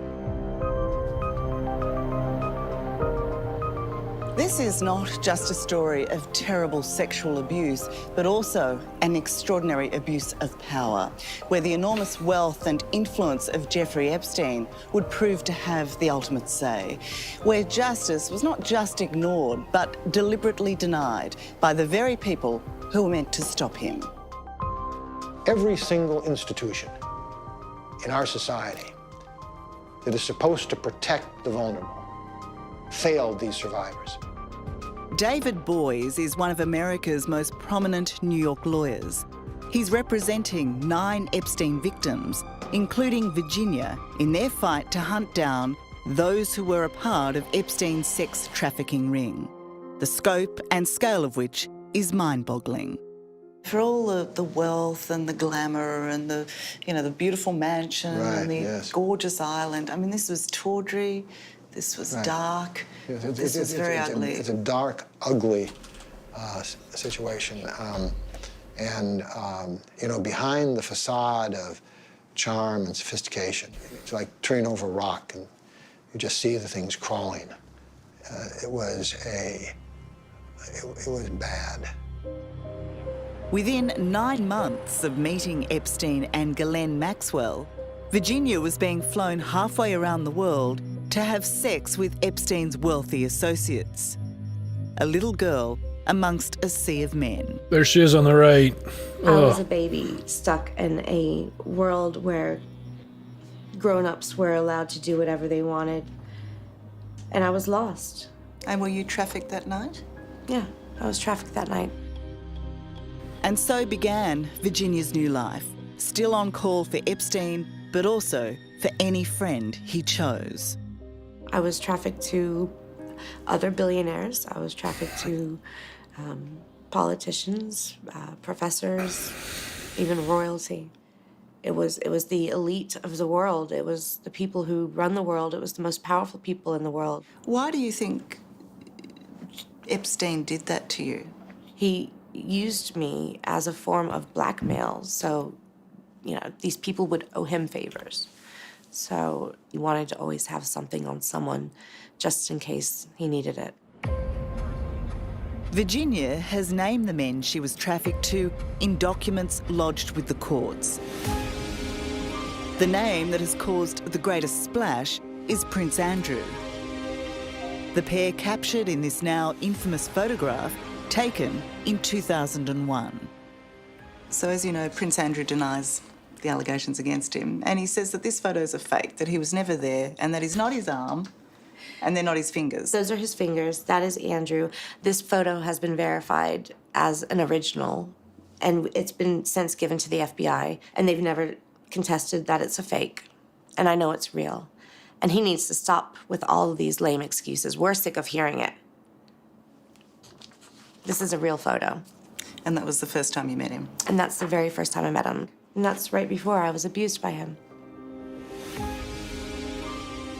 This is not just a story of terrible sexual abuse, but also an extraordinary abuse of power, where the enormous wealth and influence of Jeffrey Epstein would prove to have the ultimate say, where justice was not just ignored, but deliberately denied by the very people who were meant to stop him. Every single institution in our society that is supposed to protect the vulnerable failed these survivors. David Boies is one of America's most prominent New York lawyers. He's representing 9 Epstein victims, including Virginia, in their fight to hunt down those who were a part of Epstein's sex trafficking ring, the scope and scale of which is mind-boggling. For all the wealth and the glamour and the beautiful mansion and the gorgeous island, I mean, this was tawdry, this was dark, this was very ugly. It's a dark, ugly situation. Behind the facade of charm and sophistication, it's like turning over a rock and you just see the things crawling. It was bad. Within 9 months of meeting Epstein and Ghislaine Maxwell, Virginia was being flown halfway around the world to have sex with Epstein's wealthy associates. A little girl amongst a sea of men. There she is on the right. I was a baby stuck in a world where grown-ups were allowed to do whatever they wanted, and I was lost. And were you trafficked that night? Yeah, I was trafficked that night. And so began Virginia's new life, still on call for Epstein, but also for any friend he chose. I was trafficked to other billionaires. I was trafficked to politicians, professors, even royalty. It was the elite of the world. It was the people who run the world. It was the most powerful people in the world. Why do you think Epstein did that to you? He used me as a form of blackmail. So, these people would owe him favors. So he wanted to always have something on someone just in case he needed it. Virginia has named the men she was trafficked to in documents lodged with the courts. The name that has caused the greatest splash is Prince Andrew. The pair captured in this now infamous photograph taken in 2001. So as you know, Prince Andrew denies the allegations against him, and he says that this photos are fake, that he was never there, and that he's not his arm, and they're not his fingers. Those are his fingers. That is Andrew. This photo has been verified as an original, and it's been since given to the FBI, and they've never contested that it's a fake. And I know it's real. And he needs to stop with all of these lame excuses. We're sick of hearing it. This is a real photo. And that was the first time you met him? And that's the very first time I met him. And that's right before I was abused by him.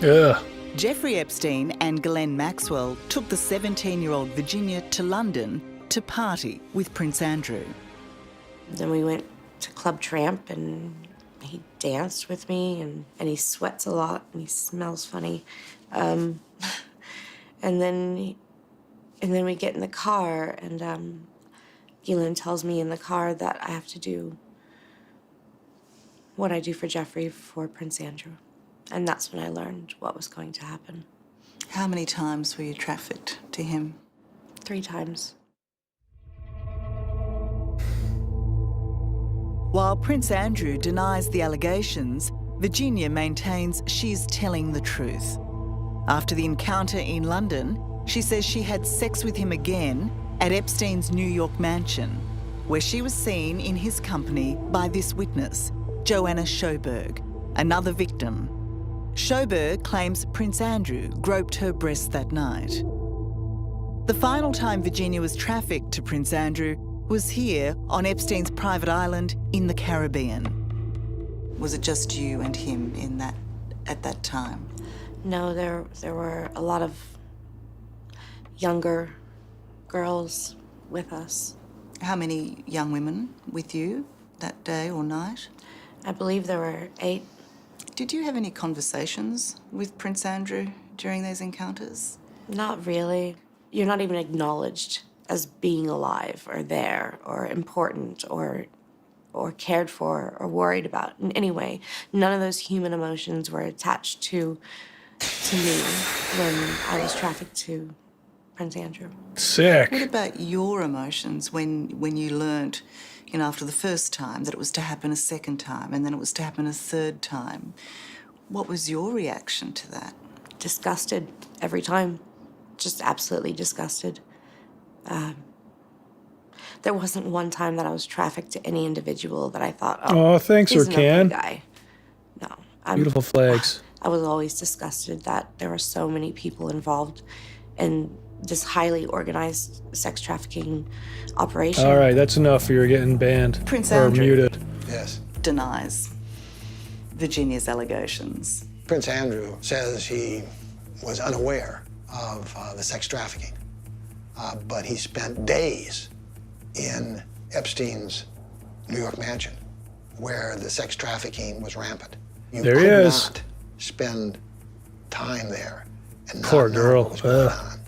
Yeah. Jeffrey Epstein and Ghislaine Maxwell took the 17-year-old Virginia to London to party with Prince Andrew. Then we went to Club Tramp and he danced with me and he sweats a lot and he smells funny. And then we get in the car and Ghislaine tells me in the car that I have to do what I do for Jeffrey for Prince Andrew. And that's when I learned what was going to happen. How many times were you trafficked to him? 3 times. While Prince Andrew denies the allegations, Virginia maintains she's telling the truth. After the encounter in London, she says she had sex with him again at Epstein's New York mansion, where she was seen in his company by this witness, Joanna Sjoberg, another victim. Sjoberg claims Prince Andrew groped her breast that night. The final time Virginia was trafficked to Prince Andrew was here on Epstein's private island in the Caribbean. Was it just you and him at that time? No, there were a lot of younger girls with us. How many young women with you that day or night? I believe there were 8. Did you have any conversations with Prince Andrew during these encounters? Not really. You're not even acknowledged as being alive or there or important or cared for or worried about in any way. None of those human emotions were attached to me when I was trafficked to Prince Andrew. Sick. What about your emotions when you learnt, after the first time that it was to happen a second time and then it was to happen a third time? What was your reaction to that? Disgusted every time. Just absolutely disgusted. There wasn't one time that I was trafficked to any individual that I thought, oh, thanks, he's an okay Urcan. guy. No. Beautiful flags. I was always disgusted that there were so many people involved in this highly organized sex trafficking operation. All right, that's enough. You're getting banned Prince or Andrew muted. Yes. Denies Virginia's allegations. Prince Andrew says he was unaware of the sex trafficking, but he spent days in Epstein's New York mansion where the sex trafficking was rampant. You There he could is. not spend time there and not Poor know girl. what was going on.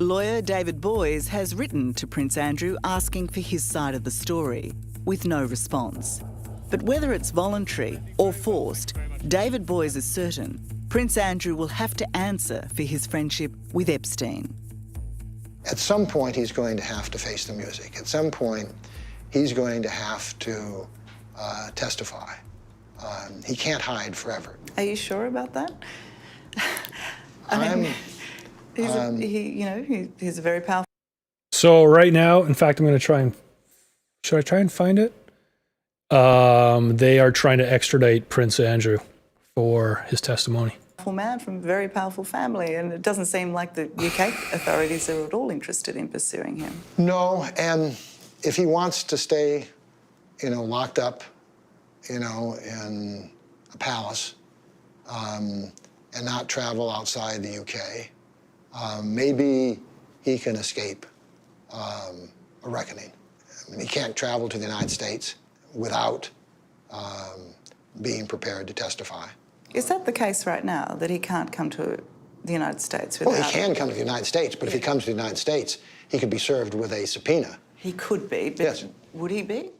Lawyer David Boys has written to Prince Andrew asking for his side of the story, with no response. But whether it's voluntary or forced, David Boys is certain Prince Andrew will have to answer for his friendship with Epstein. At some point, he's going to have to face the music. At some point, he's going to have to testify. He can't hide forever. Are you sure about that? He's a very powerful. So right now, in fact, I'm going to try and... Should I try and find it? They are trying to extradite Prince Andrew for his testimony. Man from a very powerful family, and it doesn't seem like the UK authorities are at all interested in pursuing him. No, and if he wants to stay, locked up, in a palace, and not travel outside the UK, maybe he can escape a reckoning. I mean, he can't travel to the United States without being prepared to testify. Is that the case right now, that he can't come to the United States without... Well, he can come to the United States, but if he comes to the United States, he could be served with a subpoena. He could be, but yes. Would he be?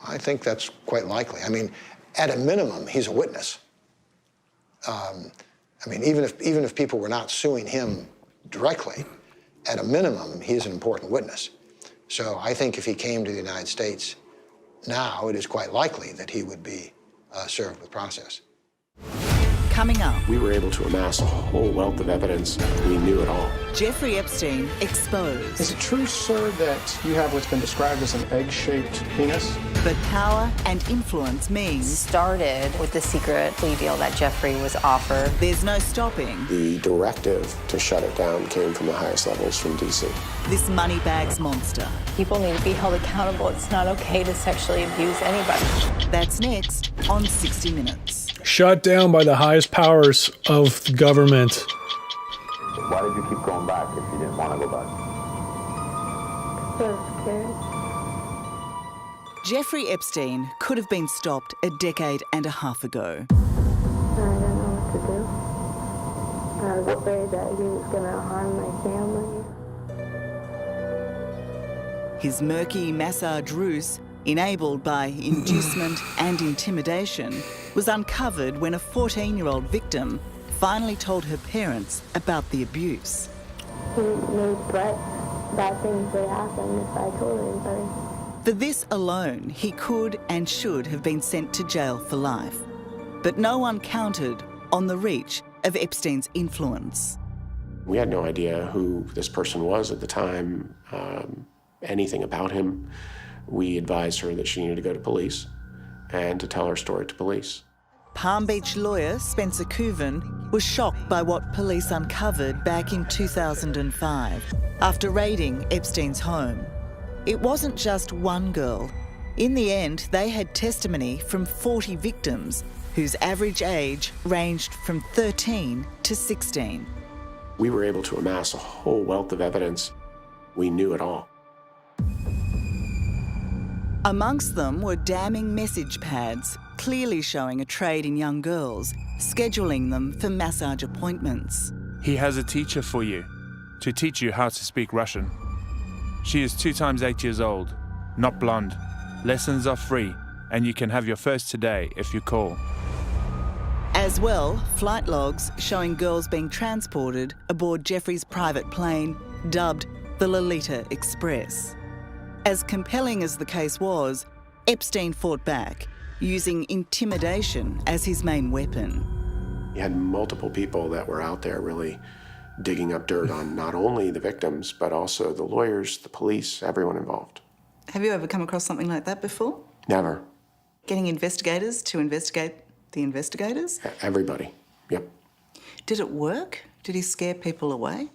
I think that's quite likely. I mean, at a minimum, he's a witness. Even if people were not suing him directly, at a minimum, he is an important witness. So I think if he came to the United States now, it is quite likely that he would be served with process. Coming up, We were able to amass a whole wealth of evidence. We knew it all. Jeffrey Epstein exposed. Is it true, sir, that you have what's been described as an egg-shaped penis? But power and influence means Started with the secret plea deal that Jeffrey was offered. there's no stopping The directive to shut it down came from the highest levels from D.C. this moneybags monster. People need to be held accountable. It's not okay to sexually abuse anybody. That's next on 60 Minutes. Shut down by the highest powers of the government. Why did you keep going back if you didn't want to go back? So I was scared. Jeffrey Epstein could have been stopped a decade and a half ago. I didn't know what to do. I was afraid that he was going to harm my family. His murky massage ruse, enabled by inducement and intimidation, was uncovered when a 14-year-old victim finally told her parents about the abuse. He made threats, bad things would happen if I told anybody. For this alone, he could and should have been sent to jail for life. But no one counted on the reach of Epstein's influence. We had no idea who this person was at the time, anything about him. We advised her that she needed to go to police and to tell her story to police. Palm Beach lawyer Spencer Cooven was shocked by what police uncovered back in 2005 after raiding Epstein's home. It wasn't just one girl. In the end, they had testimony from 40 victims whose average age ranged from 13 to 16. We were able to amass a whole wealth of evidence. We knew it all. Amongst them were damning message pads, clearly showing a trade in young girls, scheduling them for massage appointments. He has a teacher for you, to teach you how to speak Russian. She is 2 times 8 years old, not blonde. Lessons are free, and you can have your first today if you call. As well, flight logs showing girls being transported aboard Jeffrey's private plane, dubbed the Lolita Express. As compelling as the case was, Epstein fought back, using intimidation as his main weapon. You had multiple people that were out there really digging up dirt on not only the victims, but also the lawyers, the police, everyone involved. Have you ever come across something like that before? Never. Getting investigators to investigate the investigators? Everybody, yep. Did it work? Did he scare people away?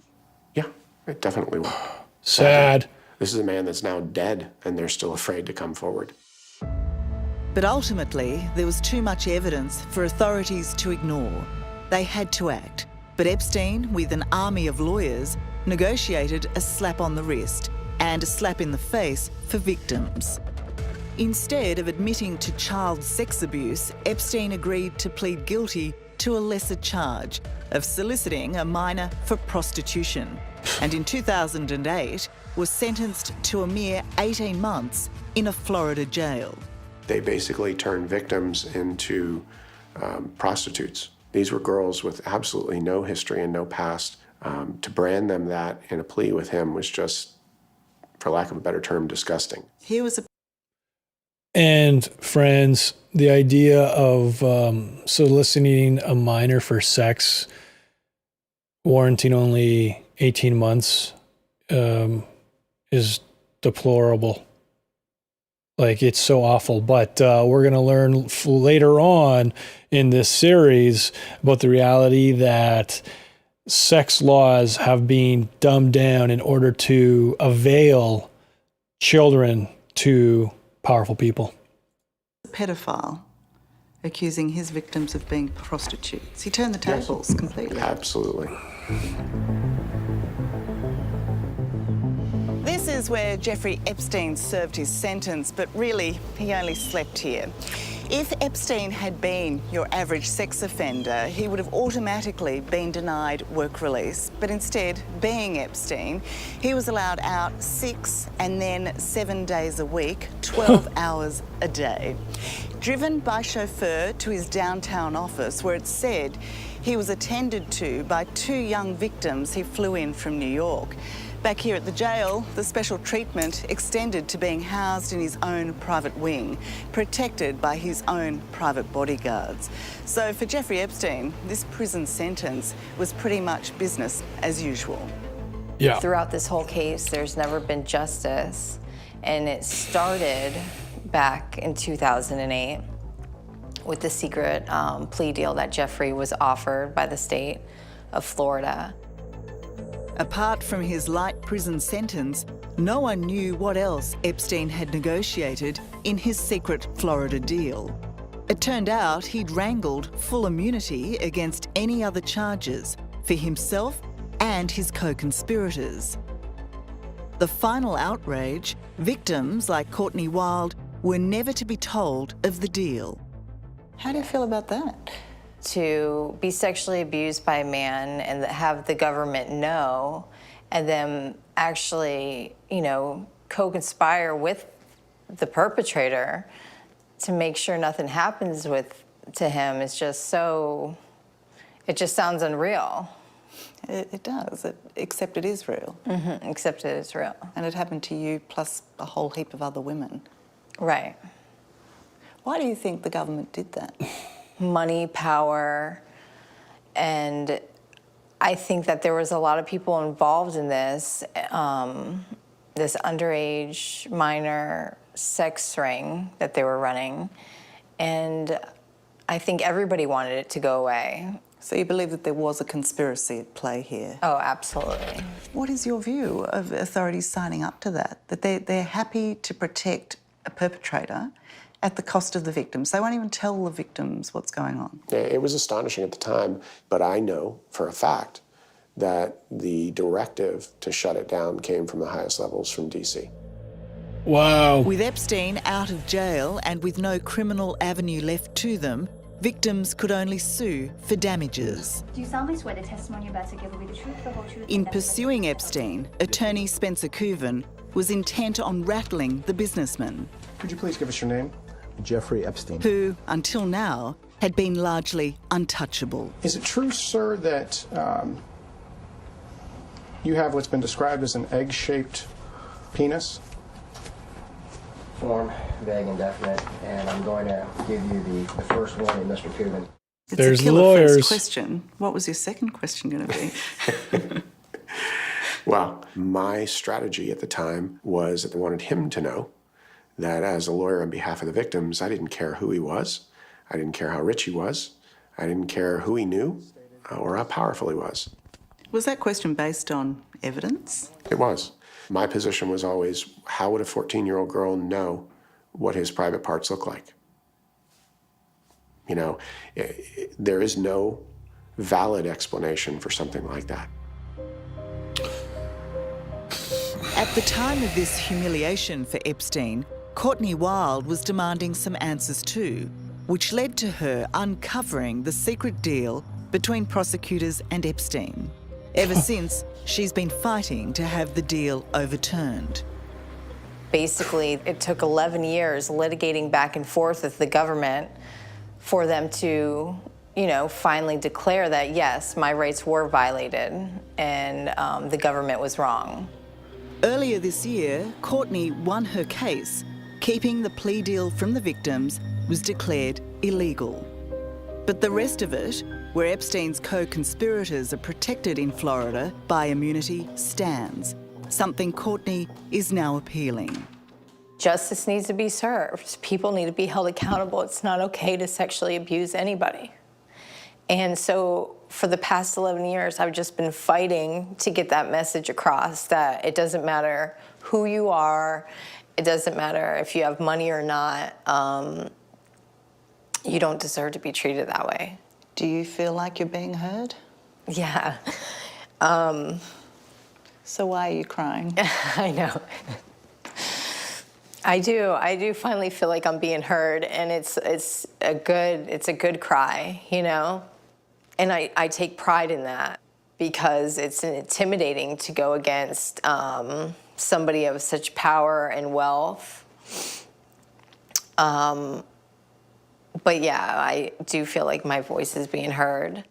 Yeah, it definitely worked. Sad. This is a man that's now dead, and they're still afraid to come forward. But ultimately, there was too much evidence for authorities to ignore. They had to act. But Epstein, with an army of lawyers, negotiated a slap on the wrist and a slap in the face for victims. Instead of admitting to child sex abuse, Epstein agreed to plead guilty to a lesser charge of soliciting a minor for prostitution, and in 2008 was sentenced to a mere 18 months in a Florida jail. They basically turned victims into prostitutes. These were girls with absolutely no history and no past. To brand them that in a plea with him was just, for lack of a better term, disgusting. Here was a And friends, the idea of soliciting a minor for sex, warranting only 18 months, is deplorable. Like, it's so awful. But we're going to learn later on in this series about the reality that sex laws have been dumbed down in order to avail children to powerful people. A pedophile accusing his victims of being prostitutes. He turned the tables completely. Absolutely. This is where Jeffrey Epstein served his sentence, but really, he only slept here. If Epstein had been your average sex offender, he would have automatically been denied work release. But instead, being Epstein, he was allowed out 6 and then 7 days a week, 12 hours a day. Driven by chauffeur to his downtown office, where it said He was attended to by 2 young victims he flew in from New York. Back here at the jail, the special treatment extended to being housed in his own private wing, protected by his own private bodyguards. So for Jeffrey Epstein, this prison sentence was pretty much business as usual. Yeah. Throughout this whole case, there's never been justice, and it started back in 2008 with the secret plea deal that Jeffrey was offered by the state of Florida. Apart from his light prison sentence, no one knew what else Epstein had negotiated in his secret Florida deal. It turned out he'd wrangled full immunity against any other charges for himself and his co-conspirators. The final outrage, victims like Courtney Wild were never to be told of the deal. How do you feel about that? To be sexually abused by a man and have the government know, and then actually, you know, co-conspire with the perpetrator to make sure nothing happens to him is just so, it just sounds unreal. It does, except it is real. Mm-hmm, except it is real. And it happened to you plus a whole heap of other women. Right. Why do you think the government did that? Money, power, and I think that there was a lot of people involved in this, this underage minor sex ring that they were running, and I think everybody wanted it to go away. So you believe that there was a conspiracy at play here? Oh, absolutely. What is your view of authorities signing up to that? That they're happy to protect a perpetrator at the cost of the victims. They won't even tell the victims what's going on. It was astonishing at the time, but I know for a fact that the directive to shut it down came from the highest levels from DC. Wow. With Epstein out of jail and with no criminal avenue left to them, victims could only sue for damages. Do you solemnly swear the testimony you're about to give will be the truth, the whole truth? In pursuing Epstein, attorney Spencer Cooven was intent on rattling the businessman. Could you please give us your name? Jeffrey Epstein. Who, until now, had been largely untouchable. Is it true, sir, that you have what's been described as an egg-shaped penis? Form, vague, indefinite, and I'm going to give you the first warning, Mr. Coogan. It's There's a killer lawyers. first question. What was your second question going to be? Well, my strategy at the time was that I wanted him to know that as a lawyer on behalf of the victims, I didn't care who he was. I didn't care how rich he was. I didn't care who he knew or how powerful he was. Was that question based on evidence? It was. My position was always, how would a 14-year-old girl know what his private parts look like? You know, there is no valid explanation for something like that. At the time of this humiliation for Epstein, Courtney Wild was demanding some answers too, which led to her uncovering the secret deal between prosecutors and Epstein. Ever since, she's been fighting to have the deal overturned. Basically, it took 11 years litigating back and forth with the government for them to, you know, finally declare that, yes, my rights were violated and the government was wrong. Earlier this year, Courtney won her case. Keeping the plea deal from the victims was declared illegal. But the rest of it, where Epstein's co-conspirators are protected in Florida by immunity, stands, something Courtney is now appealing. Justice needs to be served. People need to be held accountable. It's not okay to sexually abuse anybody. And so for the past 11 years, I've just been fighting to get that message across, that it doesn't matter who you are, it doesn't matter if you have money or not, you don't deserve to be treated that way. Do you feel like you're being heard? Yeah. So why are you crying? I know. I do finally feel like I'm being heard, and it's a good cry, you know? And I take pride in that because it's intimidating to go against somebody of such power and wealth. But yeah, I do feel like my voice is being heard.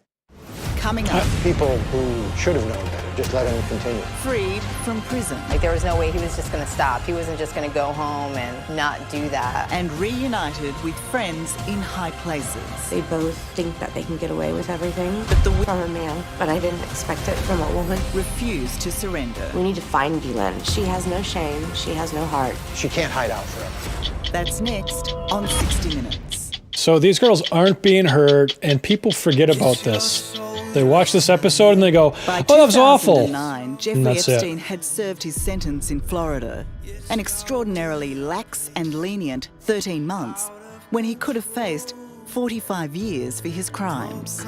Coming up, people who should have known better, just let him continue. freed from prison. Like, there was no way he was just gonna stop. He wasn't just gonna go home and not do that. And reunited with friends in high places. They both think that they can get away with everything from a man, but I didn't expect it from a woman. Refuse to surrender. We need to find Ghislaine. She has no shame. She has no heart. She can't hide out forever. That's next on 60 Minutes. So these girls aren't being heard, and people forget about this. They watch this episode and they go, By oh, that was awful. 2009, Jeffrey that's Epstein had served his sentence in Florida, an extraordinarily lax and lenient 13 months, when he could have faced 45 years for his crimes.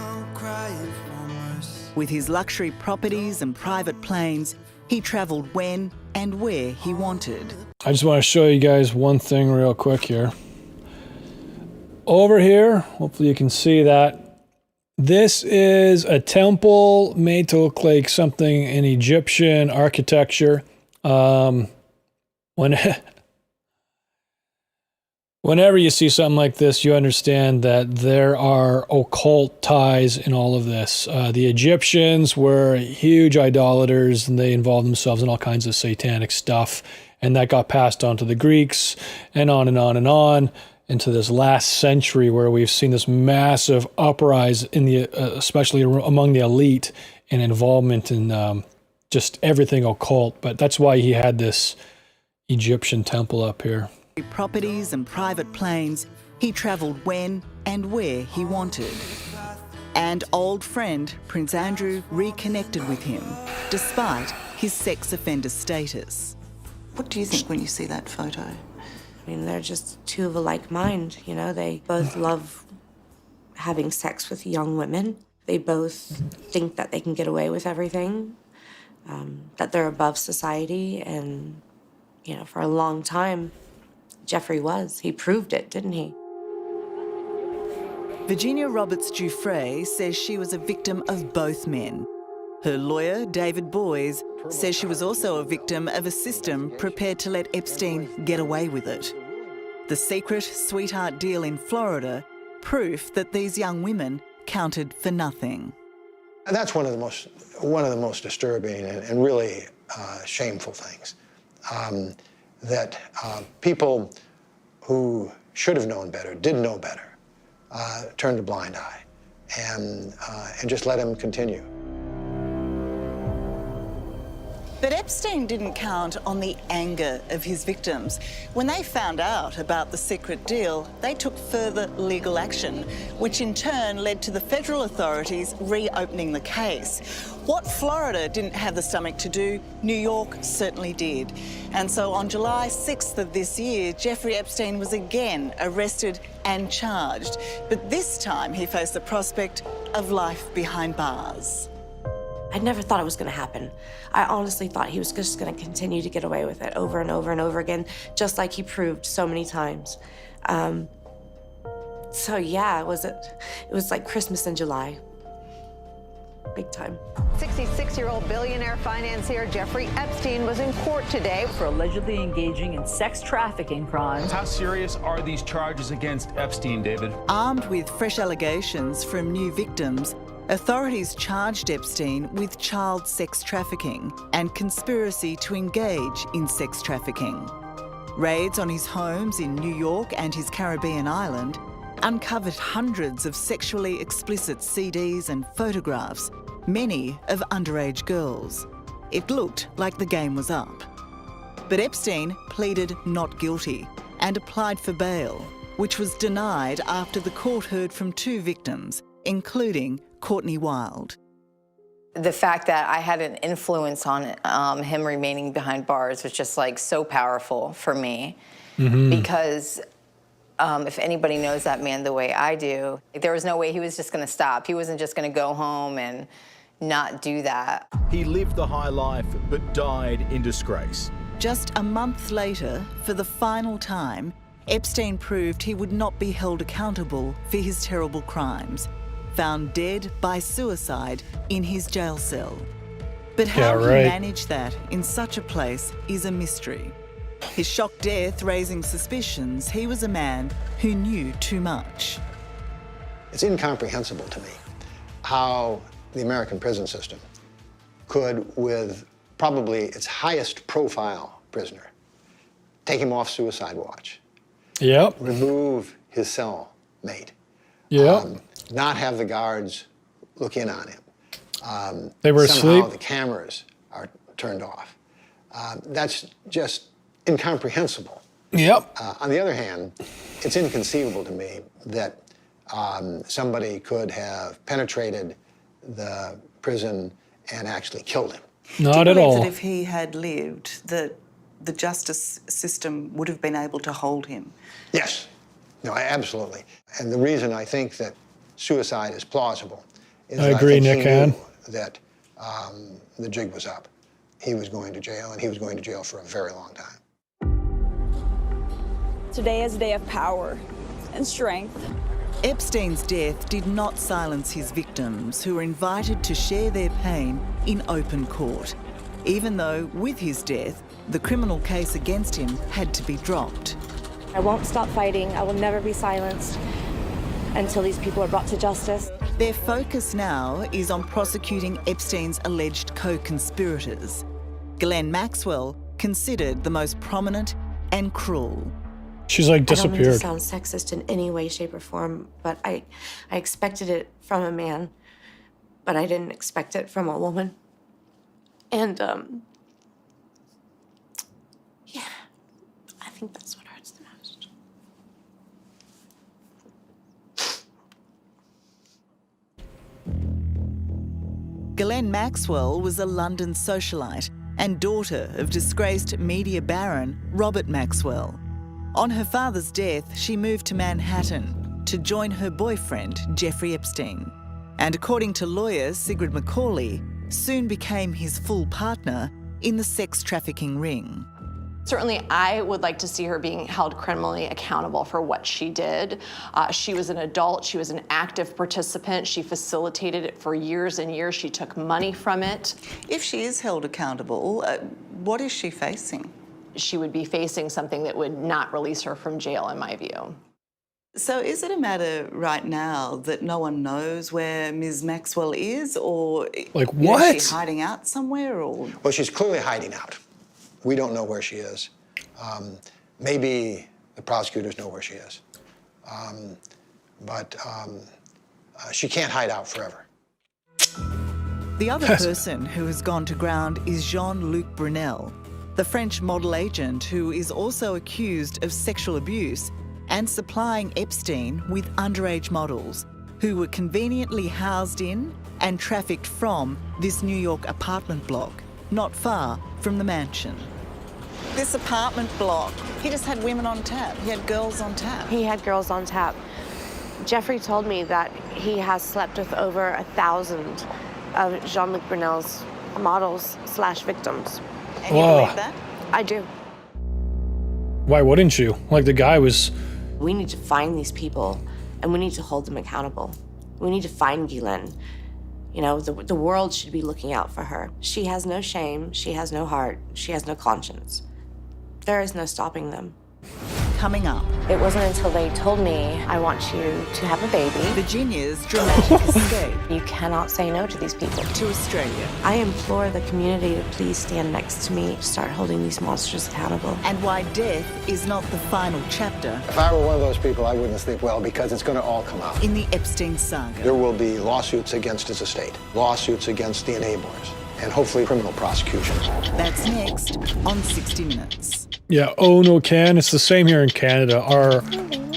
With his luxury properties and private planes, he travelled when and where he wanted. I just want to show you guys one thing real quick here. Over here, hopefully you can see that. This is a temple made to look like something in Egyptian architecture. Whenever you see something like this, you understand that there are occult ties in all of this. The Egyptians were huge idolaters, and they involved themselves in all kinds of satanic stuff. And that got passed on to the Greeks, and on and on and on, into this last century where we've seen this massive uprise in the, especially among the elite, and involvement in just everything occult. But that's why he had this Egyptian temple up here. Properties and private planes, he travelled when and where he wanted. And old friend Prince Andrew reconnected with him, despite his sex offender status. What do you think when you see that photo? I mean, they're just two of a like mind, you know? They both love having sex with young women. They both think that they can get away with everything, that they're above society. And, you know, for a long time, Jeffrey was. He proved it, didn't he? Virginia Roberts-Giuffre says she was a victim of both men. Her lawyer, David Boys, says she was also a victim of a system prepared to let Epstein get away with it. The secret sweetheart deal in Florida, proof that these young women counted for nothing. And that's one of the most disturbing and really shameful things. That people who should have known better, did know better, turned a blind eye and just let him continue. But Epstein didn't count on the anger of his victims. When they found out about the secret deal, they took further legal action, which in turn led to the federal authorities reopening the case. What Florida didn't have the stomach to do, New York certainly did. And so on July 6th of this year, Jeffrey Epstein was again arrested and charged. But this time he faced the prospect of life behind bars. I never thought it was going to happen. I honestly thought he was just going to continue to get away with it over and over and over again, just like he proved so many times. So yeah, it was like Christmas in July. Big time. 66-year-old billionaire financier Jeffrey Epstein was in court today for allegedly engaging in sex trafficking crimes. How serious are these charges against Epstein, David? Armed with fresh allegations from new victims, authorities charged Epstein with child sex trafficking and conspiracy to engage in sex trafficking. Raids on his homes in New York and his Caribbean island uncovered hundreds of sexually explicit CDs and photographs, many of underage girls. It looked like the game was up. But Epstein pleaded not guilty and applied for bail, which was denied after the court heard from two victims, including Courtney Wild. The fact that I had an influence on him remaining behind bars was just like so powerful for me, because if anybody knows that man the way I do, there was no way he was just going to stop. He wasn't just going to go home and not do that. He lived the high life but died in disgrace. Just a month later, for the final time, Epstein proved he would not be held accountable for his terrible crimes, found dead by suicide in his jail cell. But how he managed that in such a place is a mystery. His shock death raising suspicions he was a man who knew too much. It's incomprehensible to me how the American prison system could, with probably its highest profile prisoner, take him off suicide watch. Yep. Remove his cellmate. Yep. Not have the guards look in on him. They were somehow asleep. The cameras are turned off. That's just incomprehensible. Yep. On the other hand, it's inconceivable to me that somebody could have penetrated the prison and actually killed him. Not at all. That if he had lived, that the justice system would have been able to hold him? Yes. No, absolutely. And the reason I think that suicide is plausible is I that agree, think Nick he Hand. knew that the jig was up. He was going to jail, and he was going to jail for a very long time. Today is a day of power and strength. Epstein's death did not silence his victims, who were invited to share their pain in open court, even though, with his death, the criminal case against him had to be dropped. I won't stop fighting. I will never be silenced until these people are brought to justice. Their focus now is on prosecuting Epstein's alleged co-conspirators. Ghislaine Maxwell considered the most prominent and cruel. She's like I don't mean to disappeared. sound sexist in any way, shape, or form, but I expected it from a man, but I didn't expect it from a woman. And, yeah, I think that's what hurts the most. Ghislaine Maxwell was a London socialite and daughter of disgraced media baron Robert Maxwell. On her father's death, she moved to Manhattan to join her boyfriend, Jeffrey Epstein, and according to lawyer Sigrid McCauley, soon became his full partner in the sex trafficking ring. Certainly, I would like to see her being held criminally accountable for what she did. She was an adult. She was an active participant. She facilitated it for years and years. She took money from it. If she is held accountable, what is she facing? She would be facing something that would not release her from jail, in my view. So is it a matter right now that no one knows where Ms. Maxwell is, or like what? Is she hiding out somewhere, or? Well, she's clearly hiding out. We don't know where she is. Maybe the prosecutors know where she is. But she can't hide out forever. The other person who has gone to ground is Jean-Luc Brunel, the French model agent who is also accused of sexual abuse and supplying Epstein with underage models who were conveniently housed in and trafficked from this New York apartment block, not far from the mansion. This apartment block, he just had women on tap. He had girls on tap. He had girls on tap. Jeffrey told me that he has slept with over 1,000 of Jean-Luc Brunel's models/victims. And you believe that? I do. Why wouldn't you? Like, the guy was... We need to find these people, and we need to hold them accountable. We need to find Ghislaine. You know, the world should be looking out for her. She has no shame, she has no heart, she has no conscience. There is no stopping them. Coming up. It wasn't until they told me, I want you to have a baby. Virginia's dramatic escape. You cannot say no to these people. To Australia. I implore the community to please stand next to me, start holding these monsters accountable. And why death is not the final chapter. If I were one of those people, I wouldn't sleep well because it's going to all come out. In the Epstein saga. There will be lawsuits against his estate, lawsuits against the enablers, and hopefully criminal prosecutions. That's next on 60 Minutes. Yeah, oh no, Can. It's the same here in Canada.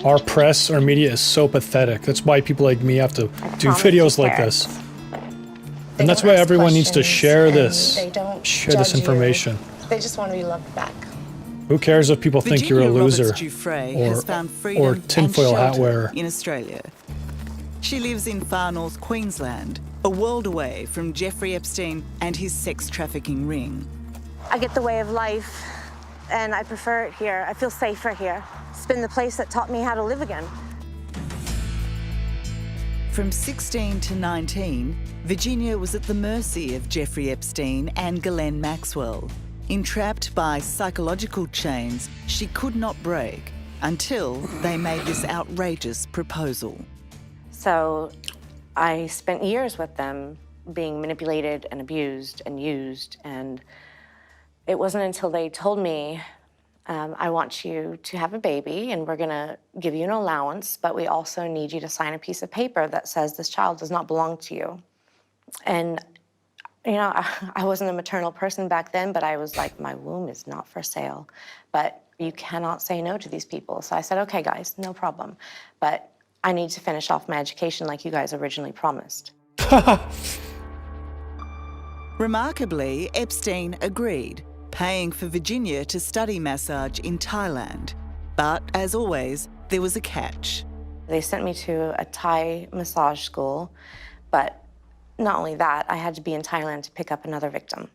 Our press, our media is so pathetic. That's why people like me have to do videos like this. And that's why everyone needs to share this. They don't share this information. They just want to be loved back. Who cares if people think you're a loser or tinfoil hat wearer? In Australia. She lives in far north Queensland, a world away from Jeffrey Epstein and his sex trafficking ring. I get the way of life, and I prefer it here. I feel safer here. It's been the place that taught me how to live again. From 16 to 19, Virginia was at the mercy of Jeffrey Epstein and Ghislaine Maxwell. Entrapped by psychological chains she could not break until they made this outrageous proposal. So I spent years with them being manipulated and abused and used. And it wasn't until they told me, I want you to have a baby and we're gonna give you an allowance, but we also need you to sign a piece of paper that says this child does not belong to you. And, you know, I wasn't a maternal person back then, but I was like, my womb is not for sale. But you cannot say no to these people. So I said, okay, guys, no problem. But I need to finish off my education like you guys originally promised. Remarkably, Epstein agreed, paying for Virginia to study massage in Thailand. But, as always, there was a catch. They sent me to a Thai massage school, but not only that, I had to be in Thailand to pick up another victim.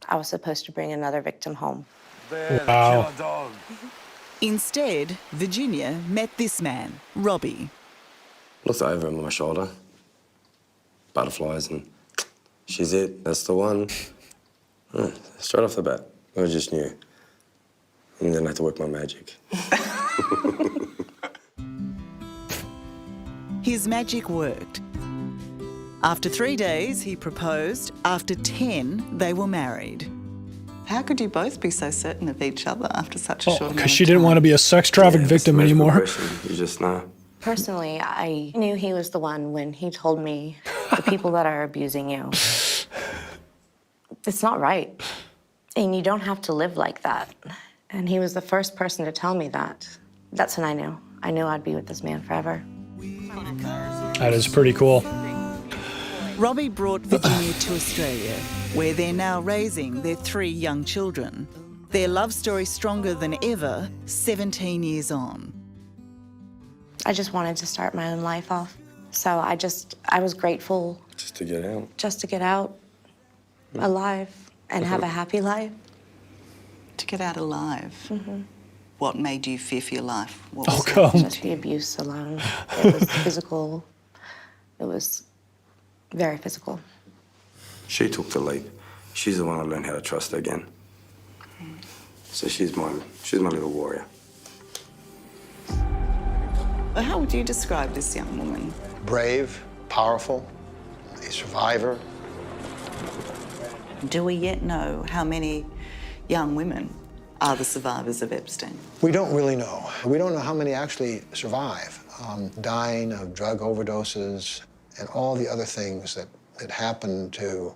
I was supposed to bring another victim home. Wow. Instead, Virginia met this man, Robbie. Looked over him on my shoulder. Butterflies, and she's it, that's the one. Straight off the bat, I just knew. And then I had to work my magic. His magic worked. After 3 days, he proposed. After 10, they were married. How could you both be so certain of each other after such a short amount of time? Because she didn't want to be a sex trafficked victim anymore. You just know. Personally, I knew he was the one when he told me the people that are abusing you. It's not right. And you don't have to live like that. And he was the first person to tell me that. That's when I knew. I knew I'd be with this man forever. That is pretty cool. Robbie brought Virginia to Australia, where they're now raising their 3 young children. Their love story stronger than ever, 17 years on. I just wanted to start my own life off. So I was grateful. Just to get out. Just to get out alive and have a happy life. To get out alive? Mm-hmm. What made you fear for your life? What Oh, was come. Just the abuse alone. It was physical. It was very physical. She took the leap. She's the one I learned how to trust again. So she's my little warrior. Well, how would you describe this young woman? Brave, powerful, a survivor. Do we yet know how many young women are the survivors of Epstein? We don't really know. We don't know how many actually survive, dying of drug overdoses and all the other things that happen to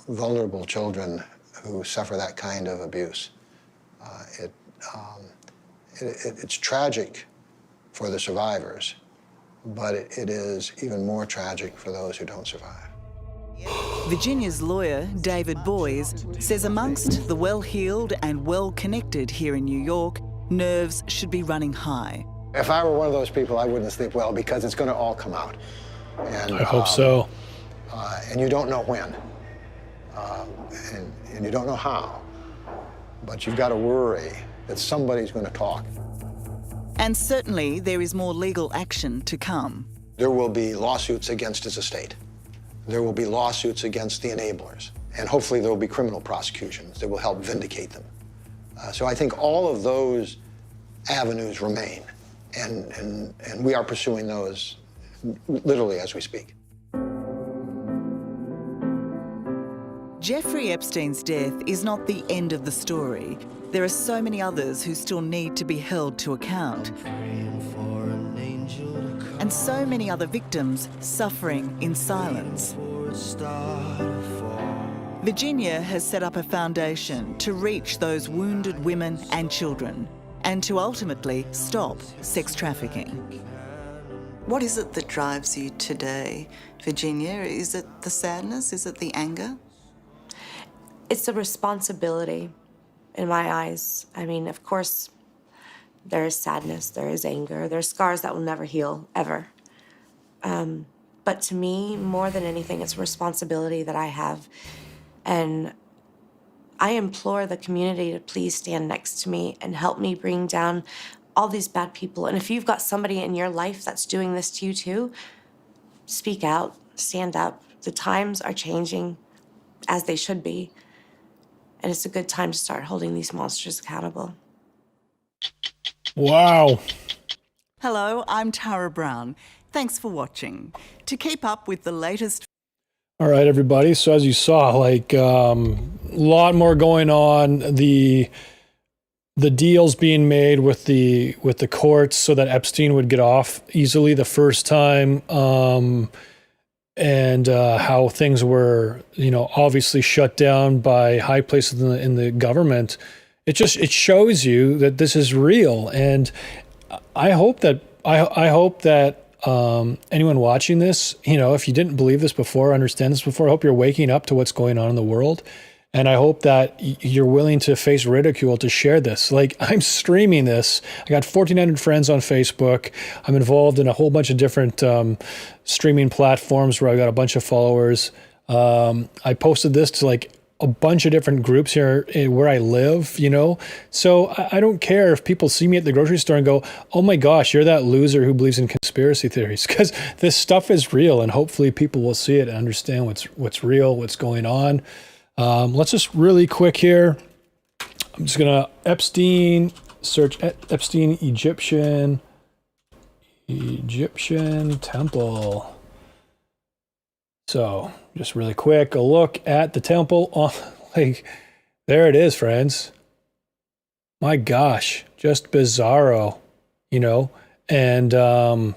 vulnerable children who suffer that kind of abuse. It's tragic for the survivors, but it is even more tragic for those who don't survive. Virginia's lawyer, David Boys, says amongst the well-heeled and well-connected here in New York, nerves should be running high. If I were one of those people, I wouldn't sleep well because it's going to all come out. And, I hope so. And you don't know when, and you don't know how, but you've got to worry that somebody's going to talk. And certainly there is more legal action to come. There will be lawsuits against his estate. There will be lawsuits against the enablers. And hopefully there will be criminal prosecutions that will help vindicate them. So I think all of those avenues remain. And we are pursuing those literally as we speak. Jeffrey Epstein's death is not the end of the story. There are so many others who still need to be held to account. And so many other victims suffering in silence. Virginia has set up a foundation to reach those wounded women and children and to ultimately stop sex trafficking. What is it that drives you today, Virginia? Is it the sadness? Is it the anger? It's a responsibility in my eyes. I mean, of course, there is sadness, there is anger, there's scars that will never heal, ever. But to me, more than anything, it's a responsibility that I have. And I implore the community to please stand next to me and help me bring down all these bad people. And if you've got somebody in your life that's doing this to you too, speak out, stand up. The times are changing as they should be. And it's a good time to start holding these monsters accountable. Wow. Hello, I'm Tara Brown. Thanks for watching. To keep up with the latest All right, everybody. So as you saw, like a lot more going on. The deals being made with the courts so that Epstein would get off easily the first time, and how things were, obviously shut down by high places in the government. It shows you that this is real, and I hope that anyone watching this, if you didn't believe this before, understand this before, I hope you're waking up to what's going on in the world. And I hope that you're willing to face ridicule to share this. Like, I'm streaming this. I got 1,400 friends on Facebook. I'm involved in a whole bunch of different streaming platforms where I got a bunch of followers. I posted this to like a bunch of different groups here where I live, So I don't care if people see me at the grocery store and go, oh my gosh, you're that loser who believes in conspiracy theories, because this stuff is real, and hopefully people will see it and understand what's real, what's going on. Let's just really quick here. I'm just going to search Epstein Egyptian temple. So just really quick, a look at the temple. Oh, like, there it is, friends. My gosh, just bizarro, and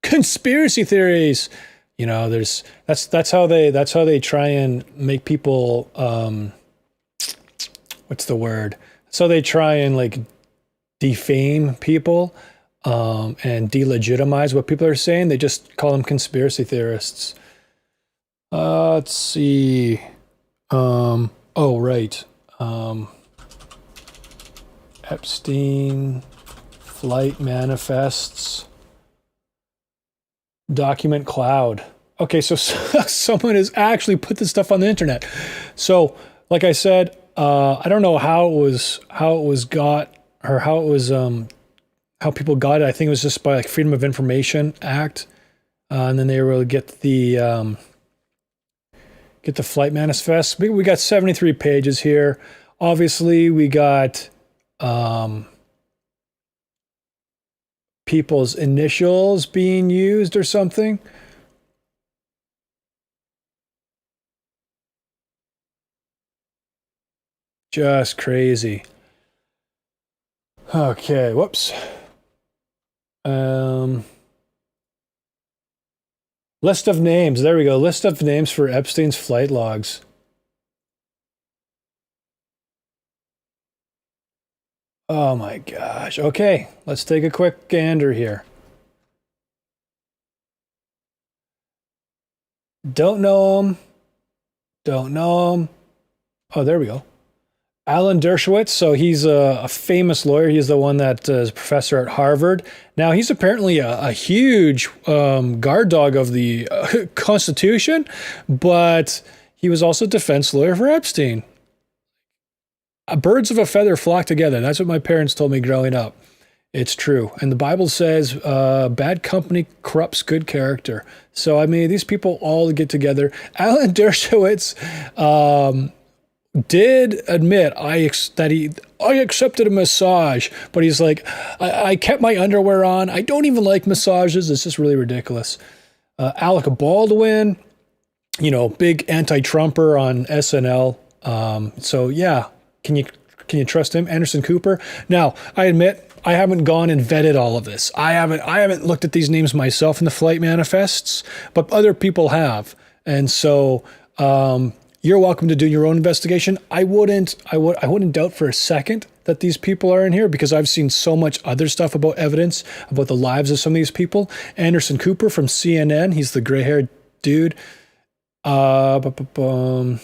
conspiracy theories. That's how they try and make people, what's the word? So they try and like defame people, and delegitimize what people are saying. They just call them conspiracy theorists. Let's see. Right. Epstein flight manifests. Document cloud. Okay, so someone has actually put this stuff on the internet. So, like I said, I don't know how people got it. I think it was just by like Freedom of Information Act, and then they were able to get the flight manifest. We got 73 pages here. Obviously, we got people's initials being used or something. Just crazy. Okay, whoops. List of names. There we go. List of names for Epstein's flight logs. Oh my gosh. Okay, let's take a quick gander here. Don't know him. Oh, there we go. Alan Dershowitz. So he's a famous lawyer. He's the one that is a professor at Harvard. Now, he's apparently a huge guard dog of the Constitution, but he was also a defense lawyer for Epstein. Birds of a feather flock together. That's what my parents told me growing up. It's true. And the Bible says bad company corrupts good character. So, I mean, these people all get together. Alan Dershowitz did admit that I accepted a massage, but he's like, I kept my underwear on. I don't even like massages. It's just really ridiculous. Alec Baldwin, big anti-Trumper on SNL. So yeah, can you trust him? Anderson Cooper. Now, I admit I haven't gone and vetted all of this. I haven't looked at these names myself in the flight manifests, but other people have. And so, you're welcome to do your own investigation. I wouldn't doubt for a second that these people are in here, because I've seen so much other stuff about evidence about the lives of some of these people. Anderson Cooper from CNN, he's the gray-haired dude. Barack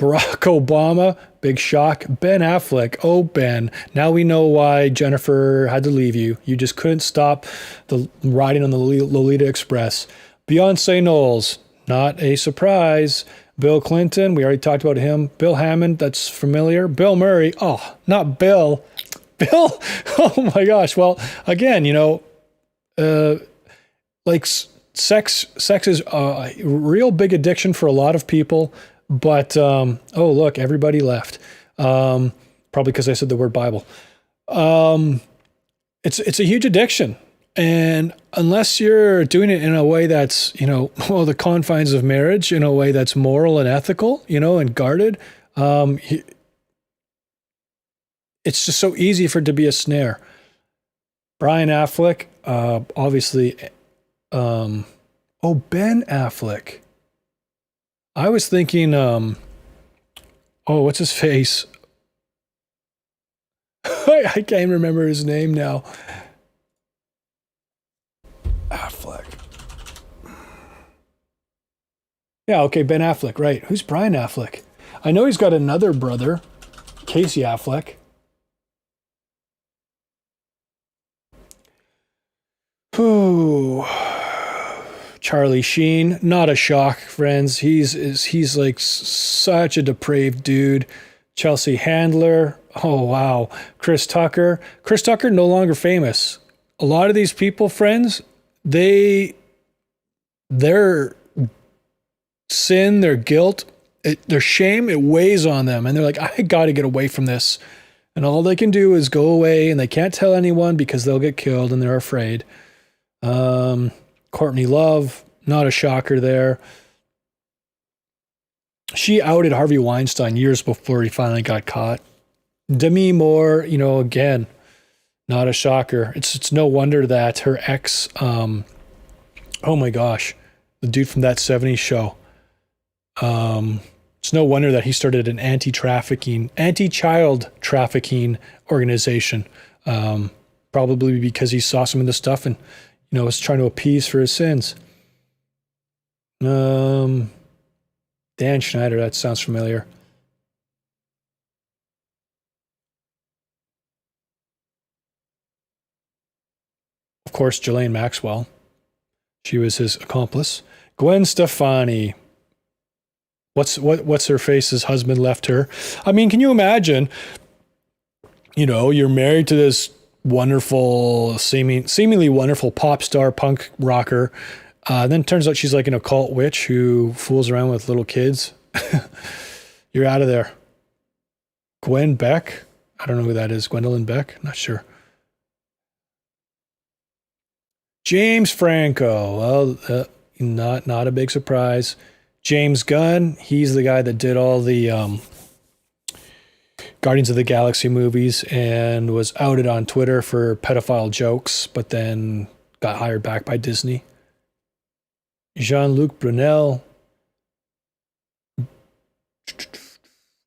Obama, big shock. Ben Affleck, oh Ben, now we know why Jennifer had to leave you. You just couldn't stop the riding on the Lolita Express. Beyonce Knowles, not a surprise. Bill Clinton, we already talked about him. Bill Hammond, that's familiar. Bill Murray, oh, not Bill. Bill, oh my gosh. Well, again, like sex is a real big addiction for a lot of people. But, oh, look, everybody left. Probably because I said the word Bible. It's a huge addiction. And unless you're doing it in a way that's, well, the confines of marriage, in a way that's moral and ethical, and guarded, it's just so easy for it to be a snare. Brian Affleck, obviously, Ben Affleck. I was thinking, what's his face? I can't remember his name now. Affleck. Yeah, okay, Ben Affleck, right. Who's Brian Affleck? I know he's got another brother, Casey Affleck. Ooh. Charlie Sheen, not a shock, friends. He's like such a depraved dude. Chelsea Handler, oh wow. Chris Tucker no longer famous. A lot of these people, friends, their sin, their guilt, their shame, it weighs on them, and they're like, I got to get away from this. And all they can do is go away, and they can't tell anyone because they'll get killed, and they're afraid. Courtney Love, not a shocker there. She outed Harvey Weinstein years before he finally got caught. Demi Moore, again, not a shocker. It's no wonder that her ex, oh my gosh, the dude from That 70s Show, it's no wonder that he started an anti-child trafficking organization. Probably because he saw some of this stuff and, was trying to appease for his sins. Dan Schneider, that sounds familiar. Of course, Ghislaine Maxwell. She was his accomplice. Gwen Stefani. What's her face's husband left her? I mean, can you imagine? You're married to this wonderful, seemingly wonderful pop star punk rocker. Then it turns out she's like an occult witch who fools around with little kids. You're out of there. Gwen Beck. I don't know who that is. Gwendolyn Beck. Not sure. James Franco. Well, not a big surprise. James Gunn. He's the guy that did all the Guardians of the Galaxy movies and was outed on Twitter for pedophile jokes, but then got hired back by Disney. Jean-Luc Brunel.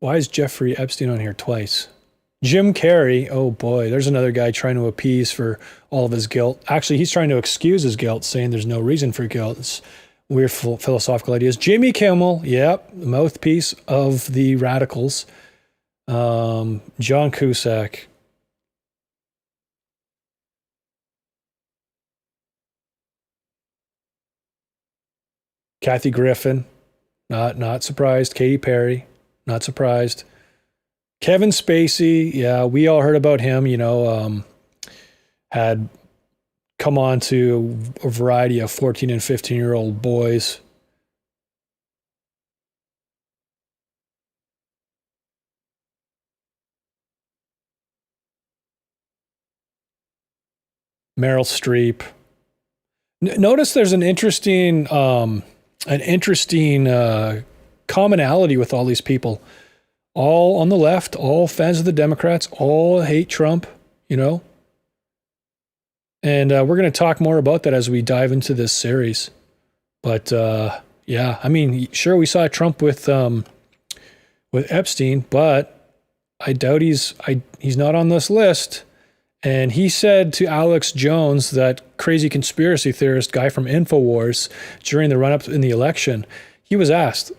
Why is Jeffrey Epstein on here twice? Jim Carrey. Oh boy, there's another guy trying to appease for all of his guilt. Actually, he's trying to excuse his guilt, saying there's no reason for guilt. It's weird philosophical ideas. Jimmy Kimmel. Yep, the mouthpiece of the radicals. John Cusack. Kathy Griffin, not surprised. Katy Perry, not surprised. Kevin Spacey, yeah, we all heard about him, had come on to a variety of 14 and 15-year-old boys. Meryl Streep. Notice there's an interesting commonality with all these people. All on the left, all fans of the Democrats, all hate Trump, And we're going to talk more about that as we dive into this series. But yeah, I mean, sure, we saw Trump with Epstein, but I doubt he's not on this list. And he said to Alex Jones, that crazy conspiracy theorist guy from InfoWars, during the run-up in the election, he was asked,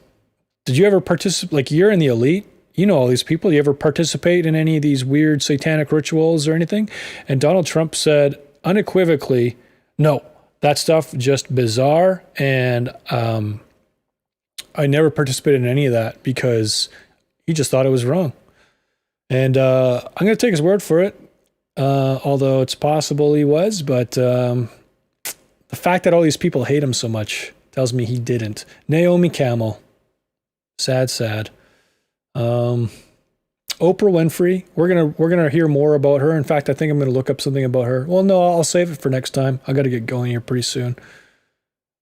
did you ever participate, like you're in the elite, all these people, do you ever participate in any of these weird satanic rituals or anything? And Donald Trump said unequivocally, no, that stuff just bizarre, and I never participated in any of that because he just thought it was wrong. And I'm going to take his word for it. Although it's possible he was, but the fact that all these people hate him so much tells me he didn't. Naomi Campbell. Sad. Oprah Winfrey. We're gonna hear more about her. In fact, I think I'm gonna look up something about her. Well, no, I'll save it for next time. I got to get going here pretty soon.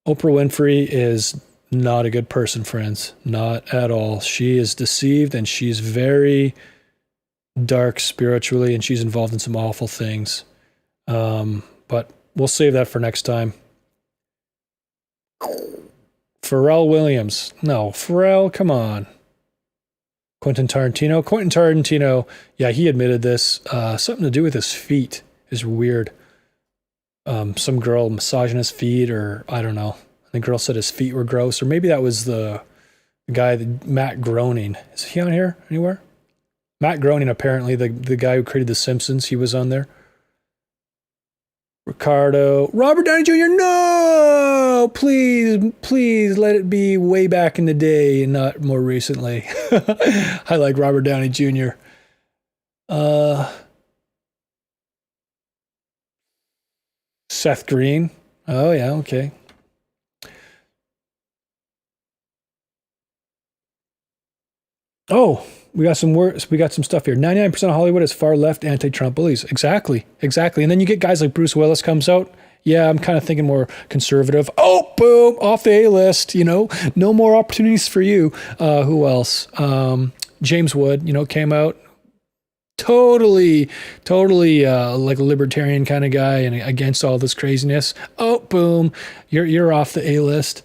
Oprah Winfrey is not a good person, friends. Not at all. She is deceived, and she's very dark spiritually, and she's involved in some awful things. But we'll save that for next time. Pharrell Williams. No, Pharrell, come on. Quentin Tarantino, yeah, he admitted this. Something to do with his feet is weird. Some girl massaging his feet, or I don't know. The girl said his feet were gross, or maybe that was the guy, Matt Groening. Is he on here anywhere? Matt Groening, apparently, the guy who created The Simpsons, he was on there. Robert Downey Jr., no! Please let it be way back in the day and not more recently. I like Robert Downey Jr. Seth Green. Oh, yeah, okay. Oh, we got some words. We got some stuff here. 99% of Hollywood is far left anti-Trump bullies. Exactly. And then you get guys like Bruce Willis comes out. Yeah, I'm kind of thinking more conservative. Oh, boom, off the A-list. No more opportunities for you. Who else? James Wood. Came out. Totally like a libertarian kind of guy and against all this craziness. Oh, boom, you're off the A-list.